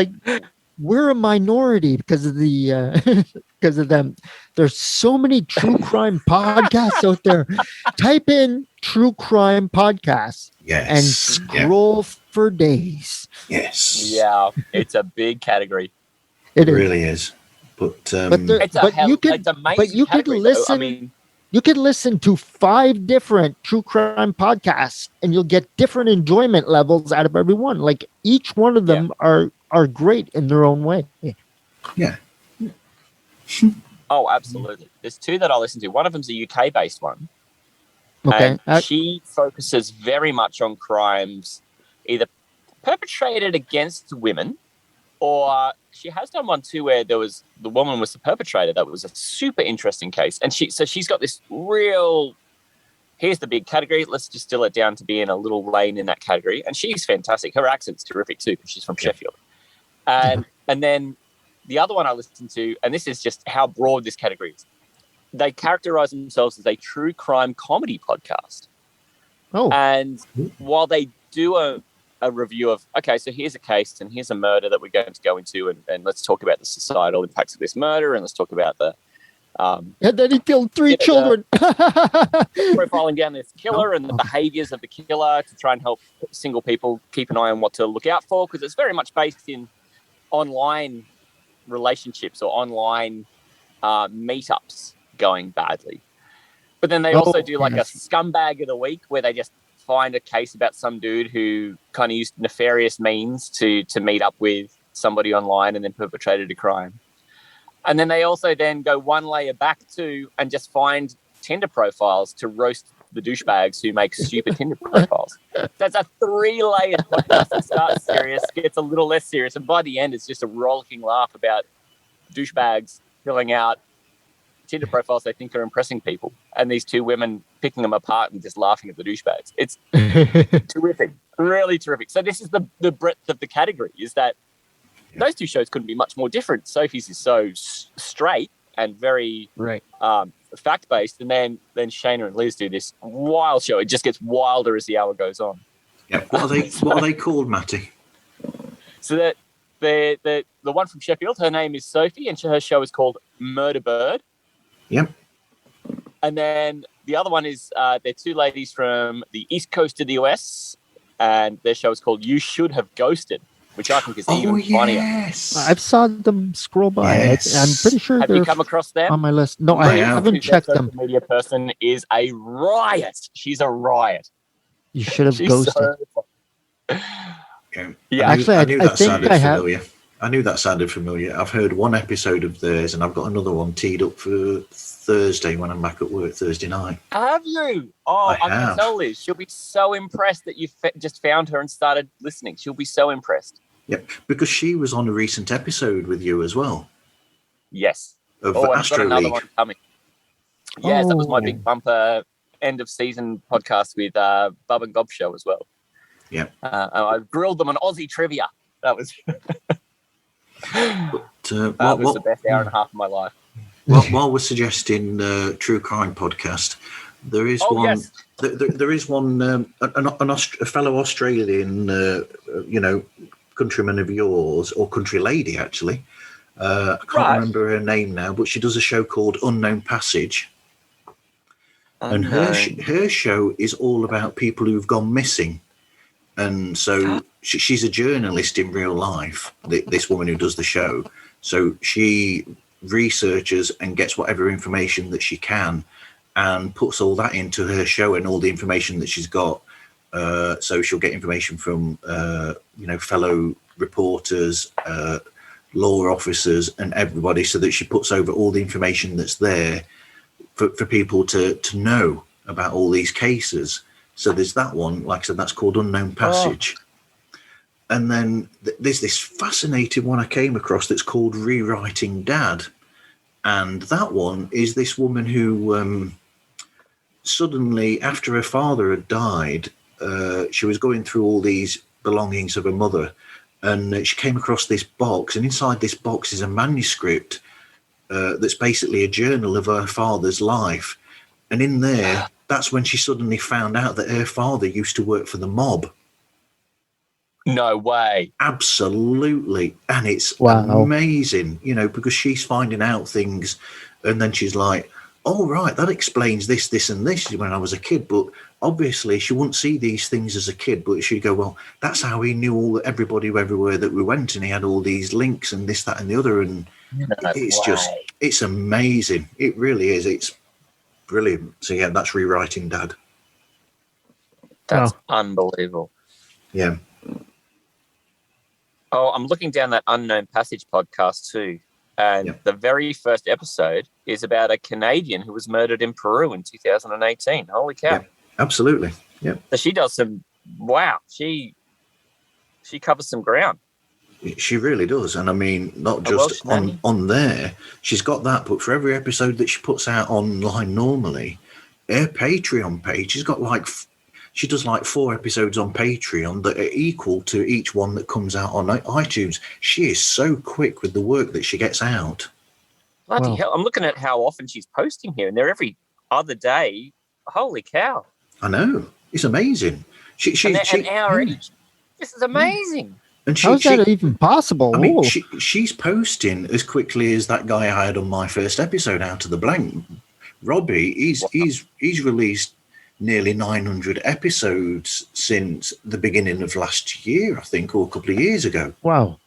we're a minority because of because of them. There's so many true crime podcasts out there. Type in true crime podcasts and scroll for days. Yes. Yeah, it's a big category. It really is. But you could listen. You could listen to 5 different true crime podcasts, and you'll get different enjoyment levels out of every one. Like each one of them are great in their own way. Yeah. Oh, absolutely. There's 2 that I listen to. One of them's a UK-based one. Okay. And she focuses very much on crimes either perpetrated against women, or she has done one too where the woman was the perpetrator. That was a super interesting case. And she's got this real, here's the big category. Let's just distill it down to being a little lane in that category. And she's fantastic. Her accent's terrific too, because she's from Sheffield. And then the other one I listened to, and this is just how broad this category is, they characterize themselves as a true crime comedy podcast. Oh. And while they do a review of, okay, so here's a case and here's a murder that we're going to go into, and let's talk about the societal impacts of this murder, and let's talk about the and then he killed 3 children. Profiling down this killer and the behaviors of the killer to try and help single people keep an eye on what to look out for, because it's very much based in online relationships or online meetups going badly. But then they also do like a scumbag of the week, where they just find a case about some dude who kind of used nefarious means to meet up with somebody online and then perpetrated a crime. And then they also then go one layer back to and just find Tinder profiles to roast the douchebags who make stupid Tinder profiles. That's a 3-layered podcast that starts serious, gets a little less serious, and by the end it's just a rollicking laugh about douchebags filling out Tinder profiles they think are impressing people, and these 2 women picking them apart and just laughing at the douchebags. It's terrific, really terrific. So this is the breadth of the category, is that those 2 shows couldn't be much more different. Sophie's is so straight and very fact-based, and then Shayna and Liz do this wild show. It just gets wilder as the hour goes on. Yeah. What are they called, Matty? So the one from Sheffield, her name is Sophie, and her show is called Murder Bird. Yep. And then the other one is they're 2 ladies from the east coast of the US, and their show is called You Should Have Ghosted, which I think is even funnier. I've saw them scroll by. Yes. I'm pretty sure Have you come across them? On my list. No, I haven't checked them. The media person is a riot. She's a riot. You should have ghosted. Yeah. Actually, I knew think that sounded I have. familiar. I knew that sounded familiar. I've heard one episode of theirs, and I've got another one teed up for Thursday when I'm back at work Thursday night. Have you? Oh, I can tell Liz. She'll be so impressed that you just found her and started listening. She'll be so impressed. Yep, because she was on a recent episode with you as well. Yes. Of I've got another Astroleague. one coming. Yes, that was my big bumper end of season podcast with Bub and Gob show as well. Yeah. I grilled them on Aussie trivia. That was But, was the best hour and a half of my life. While we're suggesting true crime podcast, there is one. Yes. There is one. A fellow Australian, countryman of yours, or country lady actually. I can't remember her name now, but she does a show called Unknown Passage. And her show is all about people who've gone missing. And so she's a journalist in real life, this woman who does the show. So she researches and gets whatever information that she can and puts all that into her show and all the information that she's got. So she'll get information from, fellow reporters, law officers and everybody, so that she puts over all the information that's there for people to know about all these cases. So there's that one, like I said, that's called Unknown Passage. And then there's this fascinating one I came across that's called Rewriting Dad. And that one is this woman who suddenly, after her father had died, she was going through all these belongings of her mother, and she came across this box, and inside this box is a manuscript that's basically a journal of her father's life. And in there, that's when she suddenly found out that her father used to work for the mob. No way. Absolutely. And it's amazing, because she's finding out things, and then she's like, oh, right, that explains this, this, and this when I was a kid. But obviously she wouldn't see these things as a kid, but she'd go, well, that's how he knew everybody everywhere that we went, and he had all these links and this, that, and the other. And it's amazing. It really is. It's brilliant. So, yeah, that's Rewriting Dad. That's unbelievable. Yeah. Oh, I'm looking down that Unknown Passage podcast too. And the very first episode is about a Canadian who was murdered in Peru in 2018. Holy cow. Yeah, absolutely. Yeah. So she does she covers some ground. She really does. And I mean, not just on there. She's got that, but for every episode that she puts out online normally, her Patreon page, she does like 4 episodes on Patreon that are equal to each one that comes out on iTunes. She is so quick with the work that she gets out. Bloody hell. I'm looking at how often she's posting here, and they're every other day. Holy cow. I know. It's amazing. She's an hour each. This is amazing. And how's that even possible? I mean, she's posting as quickly as that guy I had on my first episode, Out of the Blank. Robbie, he's released nearly 900 episodes since the beginning of last year, I think, or a couple of years ago. Wow.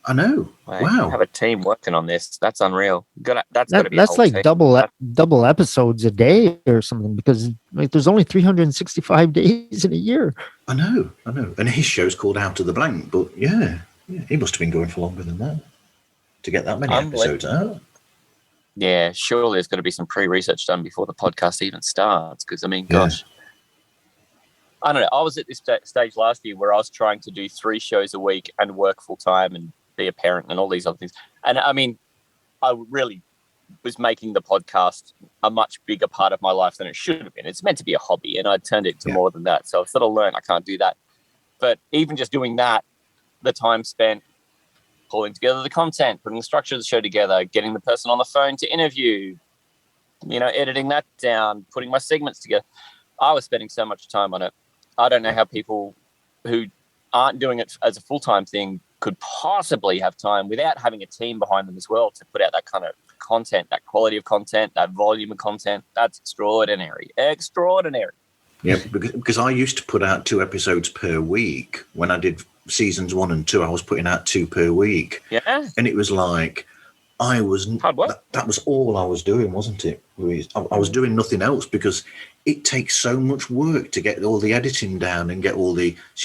I know. Wow. Have a team working on this. That's unreal. That's got to be. That's like team. double episodes a day or something, because there's only 365 days in a year. I know. And his show's called Out of the Blank, but yeah, he must have been going for longer than that to get that many episodes out. Yeah, surely there's got to be some pre-research done before the podcast even starts. Because, I mean, gosh, I don't know. I was at this stage last year where I was trying to do 3 shows a week and work full-time and be a parent and all these other things. And, I mean, I really was making the podcast a much bigger part of my life than it should have been. It's meant to be a hobby, and I turned it to more than that. So I've sort of learned I can't do that. But even just doing that, the time spent pulling together the content, putting the structure of the show together, getting the person on the phone to interview, editing that down, putting my segments together. I was spending so much time on it. I don't know how people who aren't doing it as a full-time thing could possibly have time without having a team behind them as well to put out that kind of content, that quality of content, that volume of content. That's extraordinary. Yeah, because I used to put out 2 episodes per week when I did seasons 1 and 2. I was putting out 2 per week. Yeah. And it was like, hard work. That was all I was doing, wasn't it, Louise? I was doing nothing else, because it takes so much work to get all the editing down and get so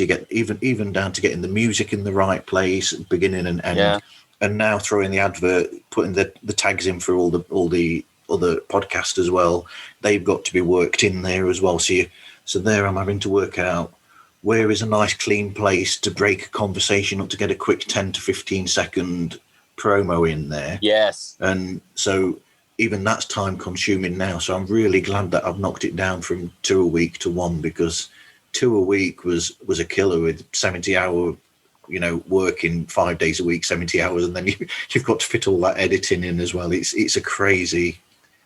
you get even down to getting the music in the right place, beginning and end. Yeah. And now throwing the advert, putting the tags in for all the other podcasts as well. They've got to be worked in there as well. So there I'm having to work out where is a nice clean place to break a conversation up to get a quick 10 to 15 second promo in there. Yes. And so even that's time consuming now. So I'm really glad that I've knocked it down from 2 a week to 1, because 2 a week was a killer with 70-hour, working 5 days a week, 70 hours. And then you've got to fit all that editing in as well. It's a crazy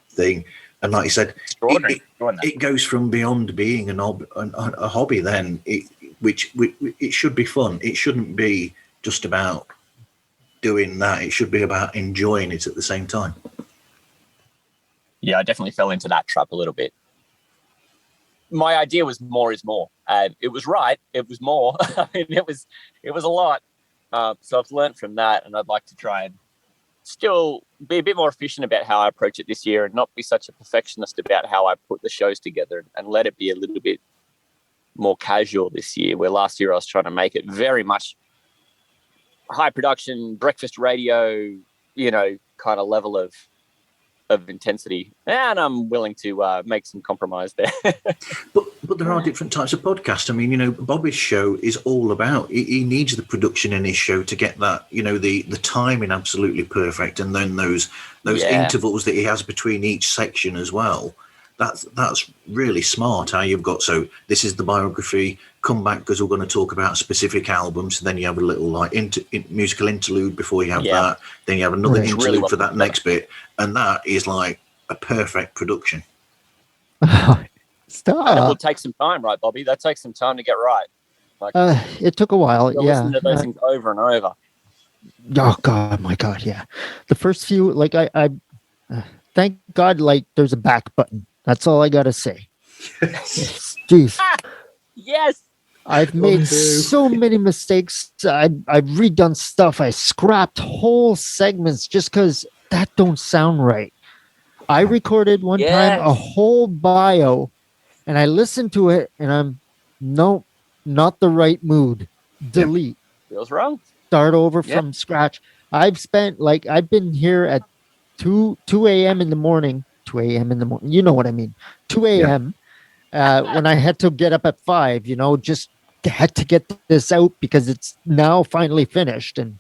thing. And like you said, it goes from beyond being a hobby then, which it should be fun. It shouldn't be just about doing that. It should be about enjoying it at the same time. Yeah, I definitely fell into that trap a little bit. My idea was more is more, and it was right. It was more. I mean, it was a lot. So I've learned from that, and I'd like to try and still be a bit more efficient about how I approach it this year and not be such a perfectionist about how I put the shows together and let it be a little bit more casual this year, where last year I was trying to make it very much high production, breakfast radio, kind of level of intensity. And I'm willing to make some compromise there. But there are different types of podcasts. I mean, Bobby's show is all about, he needs the production in his show to get that, the timing absolutely perfect. And then those intervals that he has between each section as well. That's really smart how you've got, so this is the biography, come back because we're going to talk about specific albums, and then you have a little like musical interlude before you have that, then you have another interlude really for that next bit, and that is like a perfect production. Stop. And it will take some time, right, Bobby? That takes some time to get right. Like, it took a while, listen to those things over and over. Oh God, my God, yeah. The first few, like I thank God, like there's a back button. That's all I gotta say. Jeez. Yes. I've made so many mistakes. I've redone stuff. I scrapped whole segments just because that don't sound right. I recorded one time a whole bio, and I listened to it, and I'm not the right mood. Delete. Feels wrong. Start over from scratch. I've been here at 2 a.m. in the morning. 2 a.m. in the morning. You know what I mean. 2 a.m. When I had to get up at 5, just had to get this out because it's now finally finished. And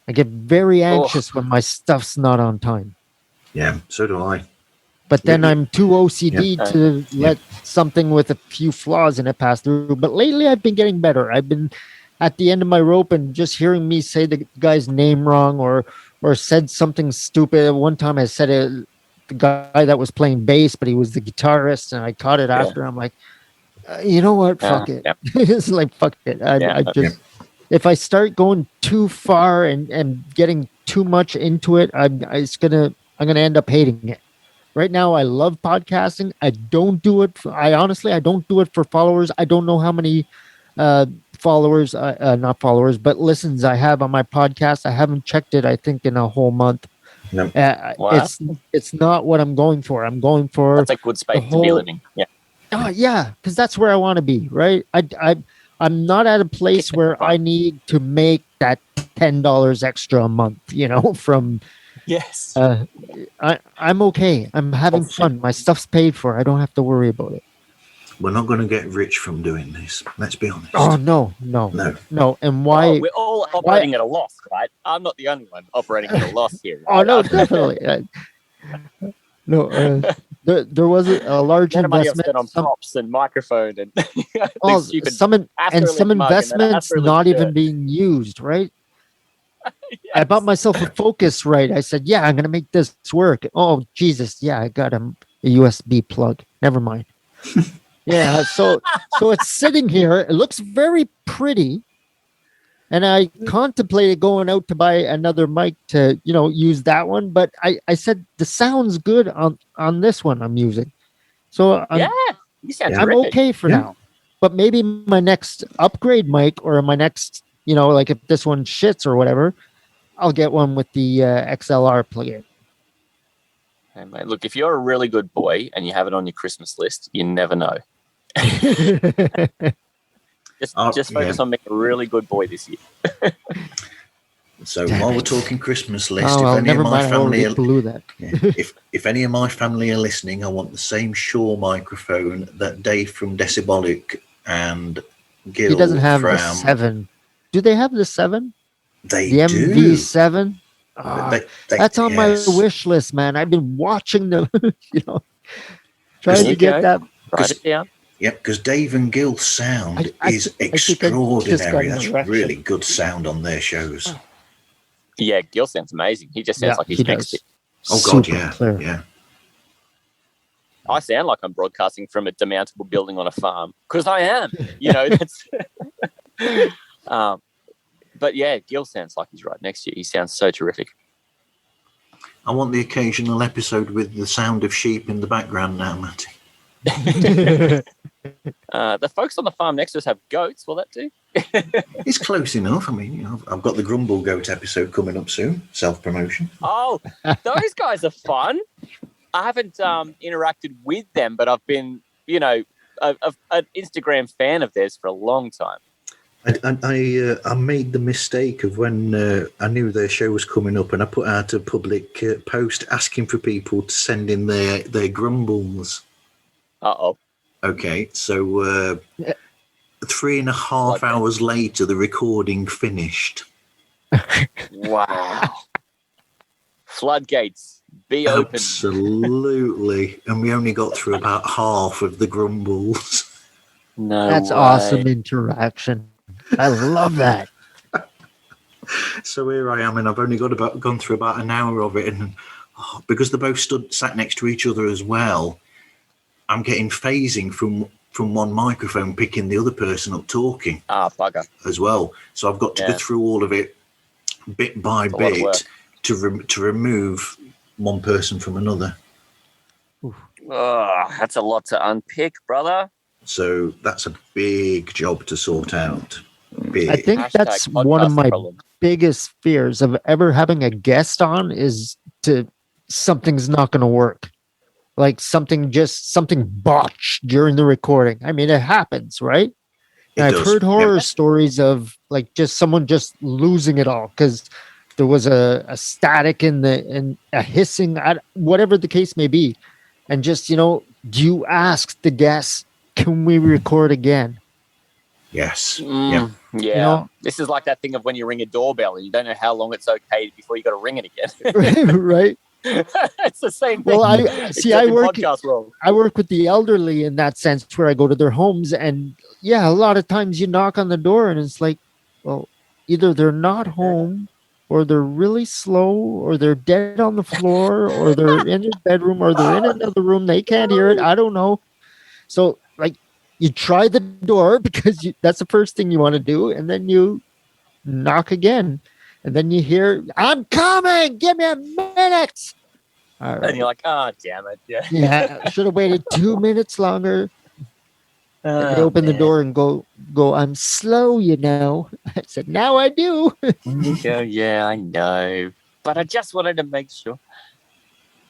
I get very anxious when my stuff's not on time. Yeah, so do I. But then I'm too OCD to let something with a few flaws in it pass through. But lately I've been getting better. I've been at the end of my rope, and just hearing me say the guy's name wrong or said something stupid. One time I said the guy that was playing bass, but he was the guitarist, and I caught it after. I'm like, you know what? Fuck it. Yeah. It's like, fuck it. If I start going too far and getting too much into it, I'm gonna end up hating it. Right now, I love podcasting. I don't do it. I don't do it for followers. I don't know how many followers, not followers, but listens I have on my podcast. I haven't checked it, I think, in a whole month. No. Wow. It's not what I'm going for. I'm going for that's a good space to be living. Yeah. Oh yeah, because that's where I want to be, right? I'm not at a place where I need to make that $10 extra a month, from Yes. I'm okay. I'm having fun. My stuff's paid for. I don't have to worry about it. We're not going to get rich from doing this. Let's be honest. Oh, no. And why? We're all operating at a loss, right? I'm not the only one operating at a loss here. Oh, no, definitely. There was a large investment on props and microphone and some investments not even being used, right? Yes. I bought myself a Focusrite. I said, yeah, I'm going to make this work. Oh, Jesus. Yeah, I got a USB plug. Never mind. Yeah, so it's sitting here. It looks very pretty. And I contemplated going out to buy another mic to, use that one. But I said, the sound's good on this one I'm using. So I'm okay for now. But maybe my next upgrade mic or my next, like if this one shits or whatever, I'll get one with the XLR plug-in. Hey, mate, look, if you're a really good boy and you have it on your Christmas list, you never know. Just focus on being a really good boy this year. So while we're talking Christmas list, if any of my family if any of my family are listening, I want the same Shure microphone that Dave from Decibolic and Gil. He doesn't have the 7. Do they have the 7? They the do. MV7. That's on my wish list, man. I've been watching them, trying to get that. Write it down. Yep, because Dave and Gil's sound is extraordinary. That's really good sound on their shows. Yeah, Gil sounds amazing. He just sounds like he's next. Oh God, yeah. I sound like I'm broadcasting from a demountable building on a farm because I am. That's. But yeah, Gil sounds like he's right next to you. He sounds so terrific. I want the occasional episode with the sound of sheep in the background now, Matty. The folks on the farm next to us have goats. Will that do? It's close enough. I mean, I've got the Grumble Goat episode coming up soon. Self-promotion. Oh, those guys are fun. I haven't interacted with them, but I've been, an Instagram fan of theirs for a long time. I made the mistake of when I knew their show was coming up, and I put out a public post asking for people to send in their grumbles. Uh-oh. Okay, so 3.5 hours later, the recording finished. Wow. Floodgates be open. Absolutely. And we only got through about half of the grumbles. No, that's way. Awesome interaction. I love that. So here I am, and I've only gone through about an hour of it, and because they're both sat next to each other as well, I'm getting phasing from one microphone picking the other person up talking. Bugger. As well. So I've got to go through all of it bit by bit to remove one person from another. Oh, that's a lot to unpick, brother. So that's a big job to sort out. Big. I think that's one of my biggest fears of ever having a guest on is something's not going to work. Like something botched during the recording. I mean, it happens, right? I've heard horror stories of like just someone just losing it all because there was a static and a hissing, whatever the case may be. And just, do you ask the guest, can we record again? Yes. Yeah. This is like that thing of when you ring a doorbell and you don't know how long it's okay before you got to ring it again. Right. It's the same thing. Well, I work with the elderly in that sense where I go to their homes, and a lot of times you knock on the door and it's like, well, either they're not home or they're really slow or they're dead on the floor or they're in their bedroom or they're in another room. They can't hear it. I don't know. So like you try the door because that's the first thing you want to do. And then you knock again. And then you hear, I'm coming. Give me a minute. All right. And you're like, oh, damn it. Yeah. I should have waited 2 minutes longer. And they open the door and go, I'm slow, I said, now I do. Yeah, I know. But I just wanted to make sure.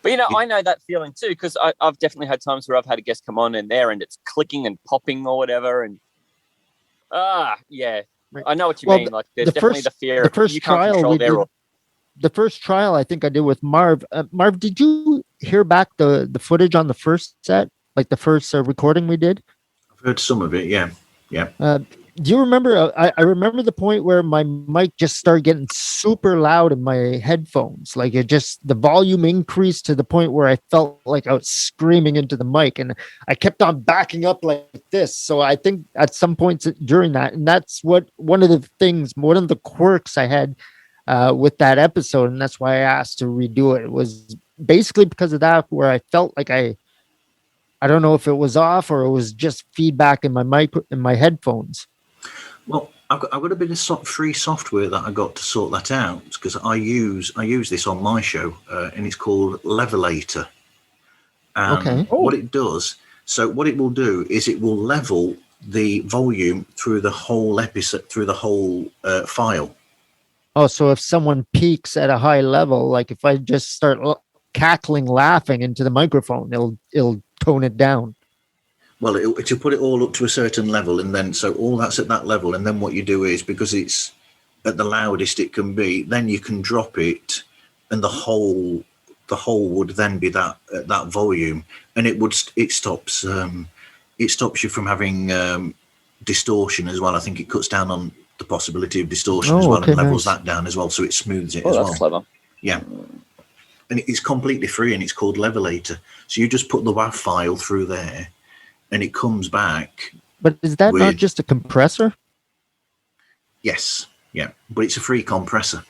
But, I know that feeling too, because I've definitely had times where I've had a guest come on in there and it's clicking and popping or whatever. And, I know what you mean. Like, there's definitely the fear of you can't control their... The first trial I think I did with Marv. Marv, did you hear back the footage on the first set? Like the first recording we did? I've heard some of it, yeah. Do you remember? I remember the point where my mic just started getting super loud in my headphones. Like the volume increased to the point where I felt like I was screaming into the mic, and I kept on backing up like this. So I think at some points during that, and that's one of the quirks I had with that episode, and that's why I asked to redo it. It was basically because of that, where I felt like I don't know if it was off or it was just feedback in my mic in my headphones. Well, I've got a bit of free software that I got to sort that out because I use this on my show, and it's called Levelator. Okay. What it does, what it will do is it will level the volume through the whole episode, through the whole file. Oh, so if someone peaks at a high level, like if I just start cackling, laughing into the microphone, it'll tone it down. Well, it'll put it all up to a certain level, and then so all that's at that level, and then what you do is, because it's at the loudest it can be, then you can drop it, and the whole would then be that at that volume, and it stops you from having distortion as well. I think it cuts down on the possibility of distortion as well, and levels that down as well, so it smooths it as well. That's clever. Yeah. And it's completely free, and it's called Levelator. So you just put the WAV file through there, and it comes back. But is that not just a compressor? Yes, yeah, but it's a free compressor.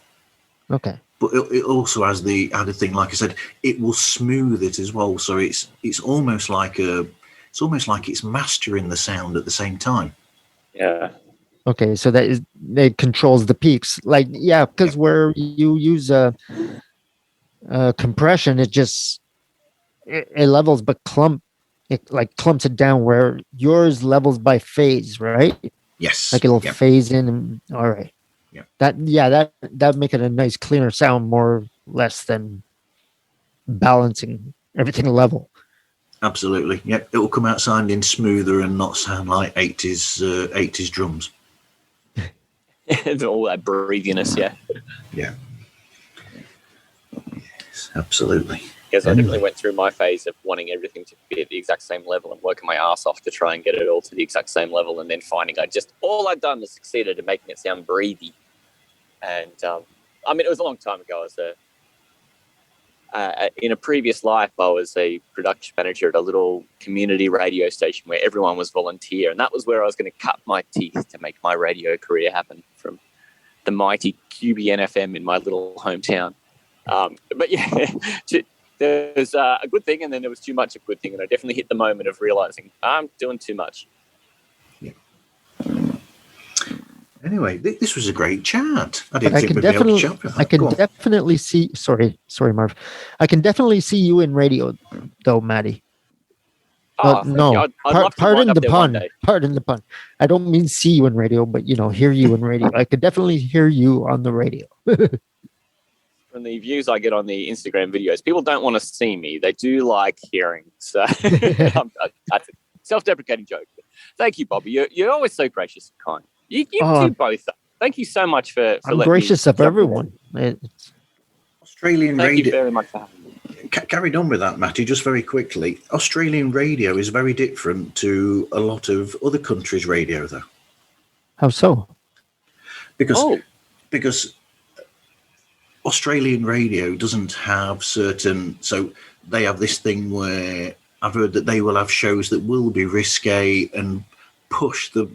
Okay. But it also has the added thing, like I said, it will smooth it as well. So it's almost like it's mastering the sound at the same time. Yeah. Okay, so it controls the peaks. Like, because where you use compression, it levels but clump it like clumps it down, where yours levels by phase, right? Yes. Like it'll Yep. phase in and all right. Yep. That make it a nice cleaner sound, more less than balancing everything level. Absolutely. Yep. It will come out sounding smoother and not sound like 80s drums. All that breathiness, yeah. Yeah. Yes, absolutely. Because I definitely went through my phase of wanting everything to be at the exact same level and working my ass off to try and get it all to the exact same level, and then finding all I'd done was succeeded in making it sound breathy. And I mean, it was a long time ago. I was in a previous life, I was a production manager at a little community radio station where everyone was volunteer, and that was where I was going to cut my teeth to make my radio career happen, from the mighty QBN FM in my little hometown. But yeah, there's a good thing, and then there was too much of a good thing, and I definitely hit the moment of realizing I'm doing too much. Yeah. Anyway, this was a great chat. I didn't I think can we'd be able to definitely, chat for that. I can Go on. definitely see. Sorry, Marv. I can definitely see you in radio, though, Matty. Oh, No, I'd love to pardon wind up the there one pun. day. Pardon the pun. I don't mean see you in radio, but hear you in radio. I could definitely hear you on the radio. From the views I get on the Instagram videos, people don't want to see me. They do like hearing. So that's a self-deprecating joke. Thank you, Bobby. You're always so gracious and kind. You do both. Thank you so much for I'm letting gracious me of everyone. Australian Thank you radio. very much for having me. Carried on with that, Matty, just very quickly. Australian radio is very different to a lot of other countries' radio, though. How so? Because Australian radio doesn't have certain... So they have this thing where I've heard that they will have shows that will be risque and push the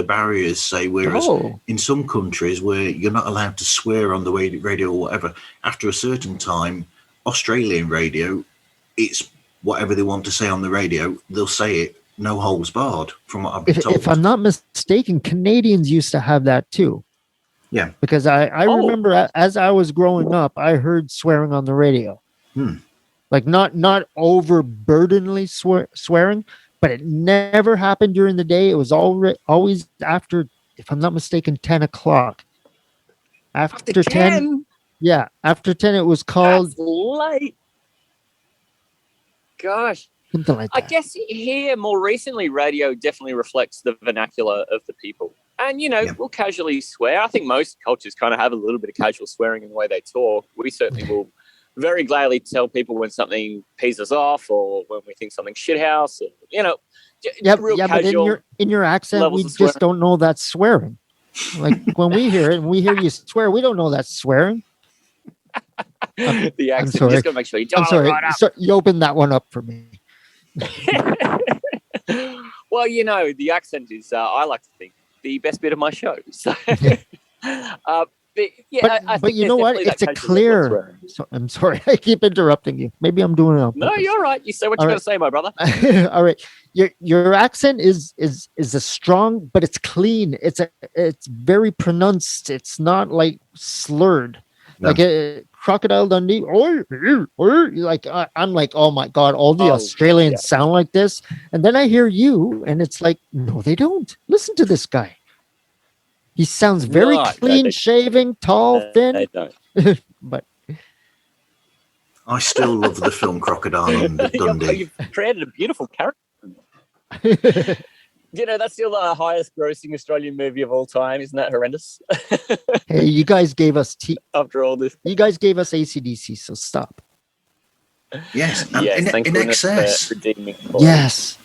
barriers, say, whereas in some countries where you're not allowed to swear on the radio or whatever, after a certain time, Australian radio, it's whatever they want to say on the radio, they'll say it, no holds barred, from what I've been told. If I'm not mistaken, Canadians used to have that too. Yeah. Because I remember as I was growing up, I heard swearing on the radio. Like not overburdeningly swearing, but it never happened during the day. It was always after, if I'm not mistaken, 10 o'clock. After 10? Yeah, after 10 it was called... That's late. Gosh. Something like that. I guess here, more recently, radio definitely reflects the vernacular of the people. And, we'll casually swear. I think most cultures kind of have a little bit of casual swearing in the way they talk. We certainly will very gladly tell people when something pees us off, or when we think something's shithouse, or, real but casual. in your accent, we just don't know that's swearing. Like when we hear it and we hear you swear, we don't know that's swering. The accent, sorry. just got to make sure you dial I'm sorry. right up. So you opened that one up for me. Well, the accent is, I like to think, the best bit of my show. So, but you know what? It's a clear. So, I'm sorry, I keep interrupting you. Maybe I'm doing it on purpose. No, you're right. You say what you got to say, my brother. All right, your accent is a strong, but it's clean. It's very pronounced. It's not like slurred. No. Like Crocodile Dundee. I'm like, oh my god, all the Australians sound like this, and then I hear you, and it's like, no, they don't. Listen to this guy. He sounds very clean shaven, tall, thin. But I still love the film Crocodile Dundee. You've created a beautiful character. That's still the highest grossing Australian movie of all time. Isn't that horrendous? Hey, you guys gave us after all this. You guys gave us AC/DC, so stop. Yes, in excess. Yes.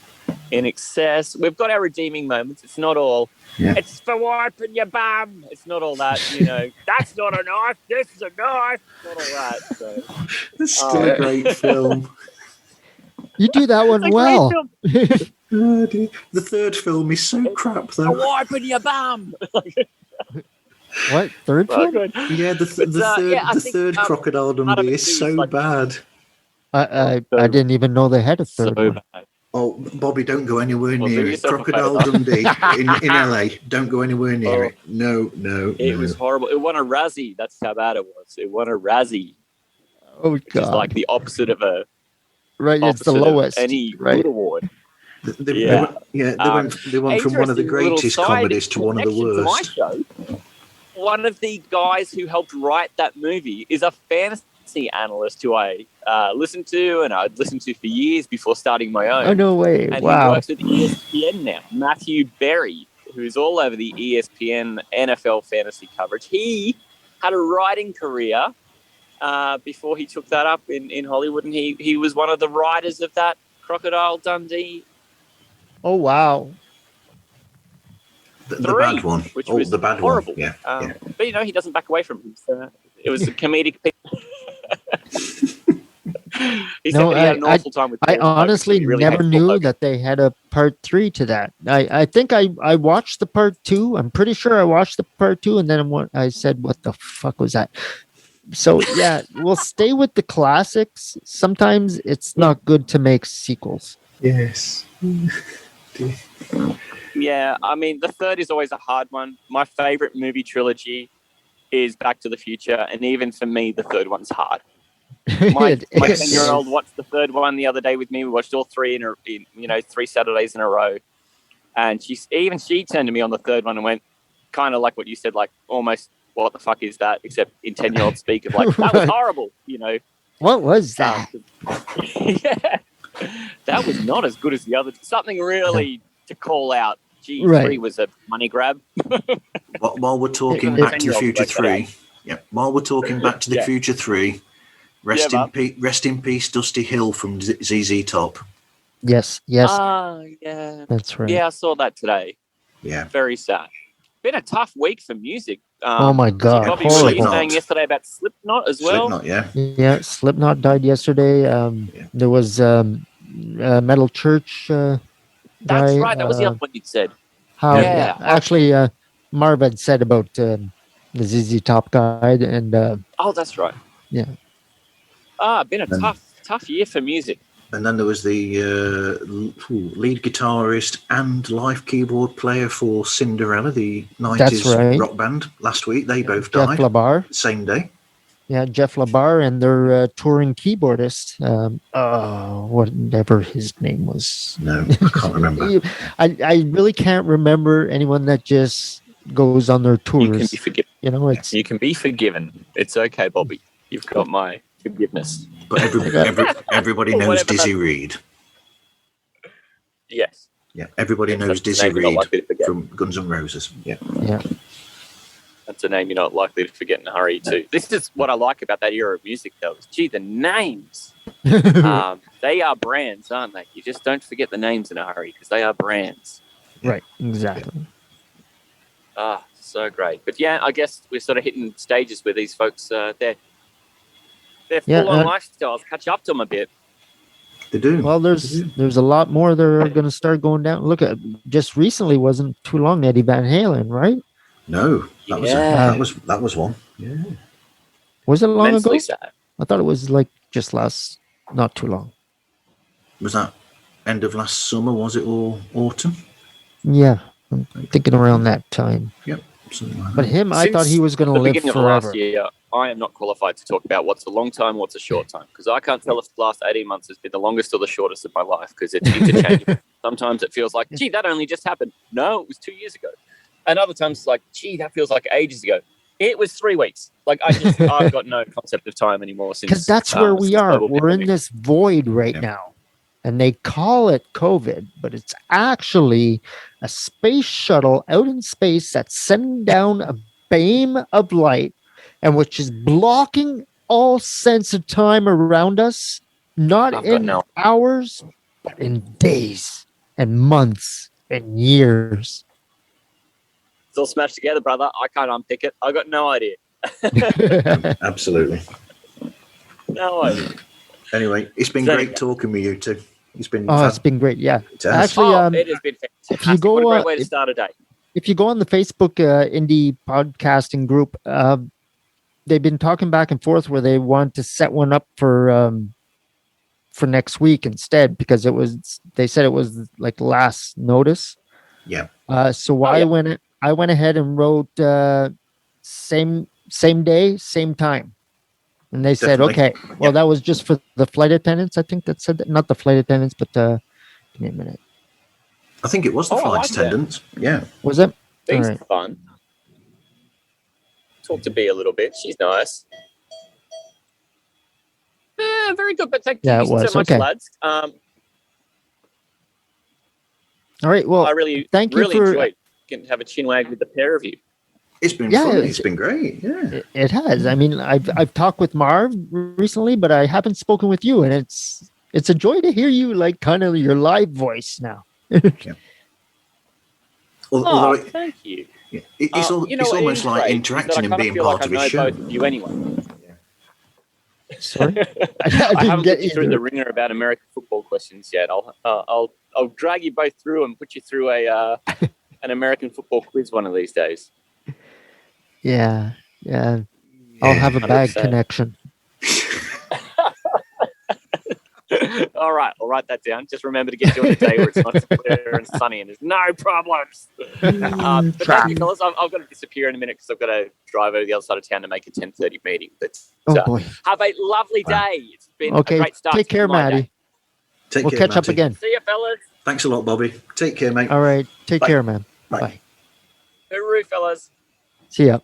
In excess. We've got our redeeming moments. It's not all, it's for wiping your bum. It's not all that, that's not a knife. This is a knife. Not all that. So. It's still a great film. You do that one well. The third film is so crap, though. For wiping your bum. What? Third film? Yeah, the third Crocodile Dundee is so bad. I didn't even know they had a third one. Bad. Oh, Bobby, don't go anywhere near it. Crocodile Dundee in LA. Don't go anywhere near it. No. It was horrible. It won a Razzie. That's how bad it was. It won a Razzie. Oh, God. Which is like the opposite of a Right, it's the opposite of lowest. any Right. good award. They went from one of the Interesting little greatest side comedies to one of the connection to my worst. show. One of the guys who helped write that movie is a fantasy analyst who I listened to and I'd listened to for years before starting my own. Oh, no way. And he Wow. works with ESPN now. Matthew Berry, who's all over the ESPN NFL fantasy coverage. He had a writing career before he took that up in Hollywood, and he was one of the writers of that Crocodile Dundee Oh, wow. The 3, bad one. which Oh, was the bad horrible. one. Yeah. Yeah. But, he doesn't back away from it. It was a comedic piece. He said he had an awful time with I Paul Hogan, honestly so he really never hates Paul knew Hogan. that they had a part 3 to that. I think I watched the part 2. I'm pretty sure I watched the part 2, and then I said, what the fuck was that? So, yeah, we'll stay with the classics. Sometimes it's not good to make sequels. Yes. Yeah, I mean, the third is always a hard one. My favorite movie trilogy is Back to the Future, and even for me, the third one's hard. My It is. 10-year-old watched the third one the other day with me. We watched all three in 3 Saturdays in a row, and she turned to me on the third one and went, kind of like what you said, like almost, what the fuck is that? Except in 10-year-old speak of like, that was horrible, What was that? Yeah, that was not as good as the other. Something really to call out. G3 Right. was a money grab. While we're talking Yeah. Back to the Future 3, while we're talking Back to the Yeah. Future 3, rest in peace, Dusty Hill from ZZ Top. Yes. Yeah. That's right. Yeah, I saw that today. Yeah. Very sad. Been a tough week for music. Oh my God. Bobby, were you Horrible. saying yesterday about Slipknot as well? Slipknot, yeah. Yeah, Slipknot died yesterday. There was Metal Church That's guy. right. That was the other one you'd said. How? Yeah. Actually, Marv had said about the ZZ Top guy, and Oh, that's right. Yeah. Been a tough year for music. And then there was the lead guitarist and live keyboard player for Cinderella, the 90s That's right. rock band, last week. They both Jeff died. LaBar. Same day. Yeah, Jeff LaBar and their touring keyboardist. Whatever his name was. No, I can't remember. I really can't remember anyone that just goes on their tours. You can be forgiven. It's You can be forgiven. It's okay, Bobby. You've got my forgiveness. But everybody knows Whatever Dizzy that- Reed. Yes. Yeah, everybody knows That's the Dizzy name you're not Reed likely to forget. from Guns N' Roses. Yeah. That's a name you're not likely to forget in a hurry, too. This is what I like about that era of music, though. Gee, the names. They are brands, aren't they? You just don't forget the names in a hurry because they are brands. Right, exactly. So great. But yeah, I guess we're sort of hitting stages where these folks, their full-on lifestyles catch up to them a bit. They do. Well, there's a lot more that are going to start going down. Look at just recently, wasn't too long, Eddie Van Halen, right? No, that was one. Yeah. Was it long Immensely ago? sad. I thought it was like just not too long. Was that end of last summer? Was it, or autumn? Yeah, I'm thinking around that time. Yep. Something like But that. him, I thought he was going to the live beginning forever. of last year, I am not qualified to talk about what's a long time, what's a short time, because I can't tell if the last 18 months has been the longest or the shortest of my life, because it's interchangeable. Sometimes it feels like, gee, that only just happened. No, it was 2 years ago. And other times it's like, gee, that feels like ages ago. It was 3 weeks. Like I've got no concept of time anymore. Because that's where we are. global We're in pandemic. this void right now. And they call it COVID, but it's actually a space shuttle out in space that's sending down a beam of light and which is blocking all sense of time around us, not in hours, but in days and months and years. It's all smashed together, brother. I can't unpick it. I got no idea. Absolutely. No idea. Anyway, it's been great talking with you two. It's been it's been great. Yeah. It has. Actually, it has been fantastic. if you go, what a great way to start a day. If you go on the Facebook indie podcasting group, they've been talking back and forth where they want to set one up for next week instead, because they said it was like last notice. Yeah. So I went ahead and wrote same day, same time. And they said, Definitely. okay, well, that was just for the flight attendants. I think that said that. Not the flight attendants, but give me a minute. I think it was the Oh, I flight like that. attendants. Yeah. Was it? Bee's All right. fun. Talk to Bee a little bit. She's nice. Very good, but thank Yeah, you it was. so much, Okay. lads. All right. Well, I really, thank you really for- enjoyed getting to have a chin wag with the pair of you. It's been Yeah, fun. it's- It's been great. Yeah. it has. I mean, I've talked with Marv recently, but I haven't spoken with you, and it's a joy to hear you, like, kind of your live voice now. Although Thank you. it's What almost is like great is interacting that I and kinda being feel part like of I his know show. both of you anyway. Sorry, I I didn't haven't get put you through the you. ringer about American football questions yet. I'll drag you both through and put you through an American football quiz one of these days. Yeah. I'll have a bad 100%. connection. All right, I'll write that down. Just remember to get you on a day where it's nice and clear and sunny and there's no problems. But thank you, fellas. I've got to disappear in a minute because I've got to drive over the other side of town to make a 10:30 meeting. But Oh boy. have a lovely day. It's been Okay. a great start. Take to care, my day. Matty. Take We'll care, catch up Matty. again. See you, fellas. Thanks a lot, Bobby. Take care, mate. All right. Take Bye. care, man. Bye. Bye. Hooroo, fellas. See ya.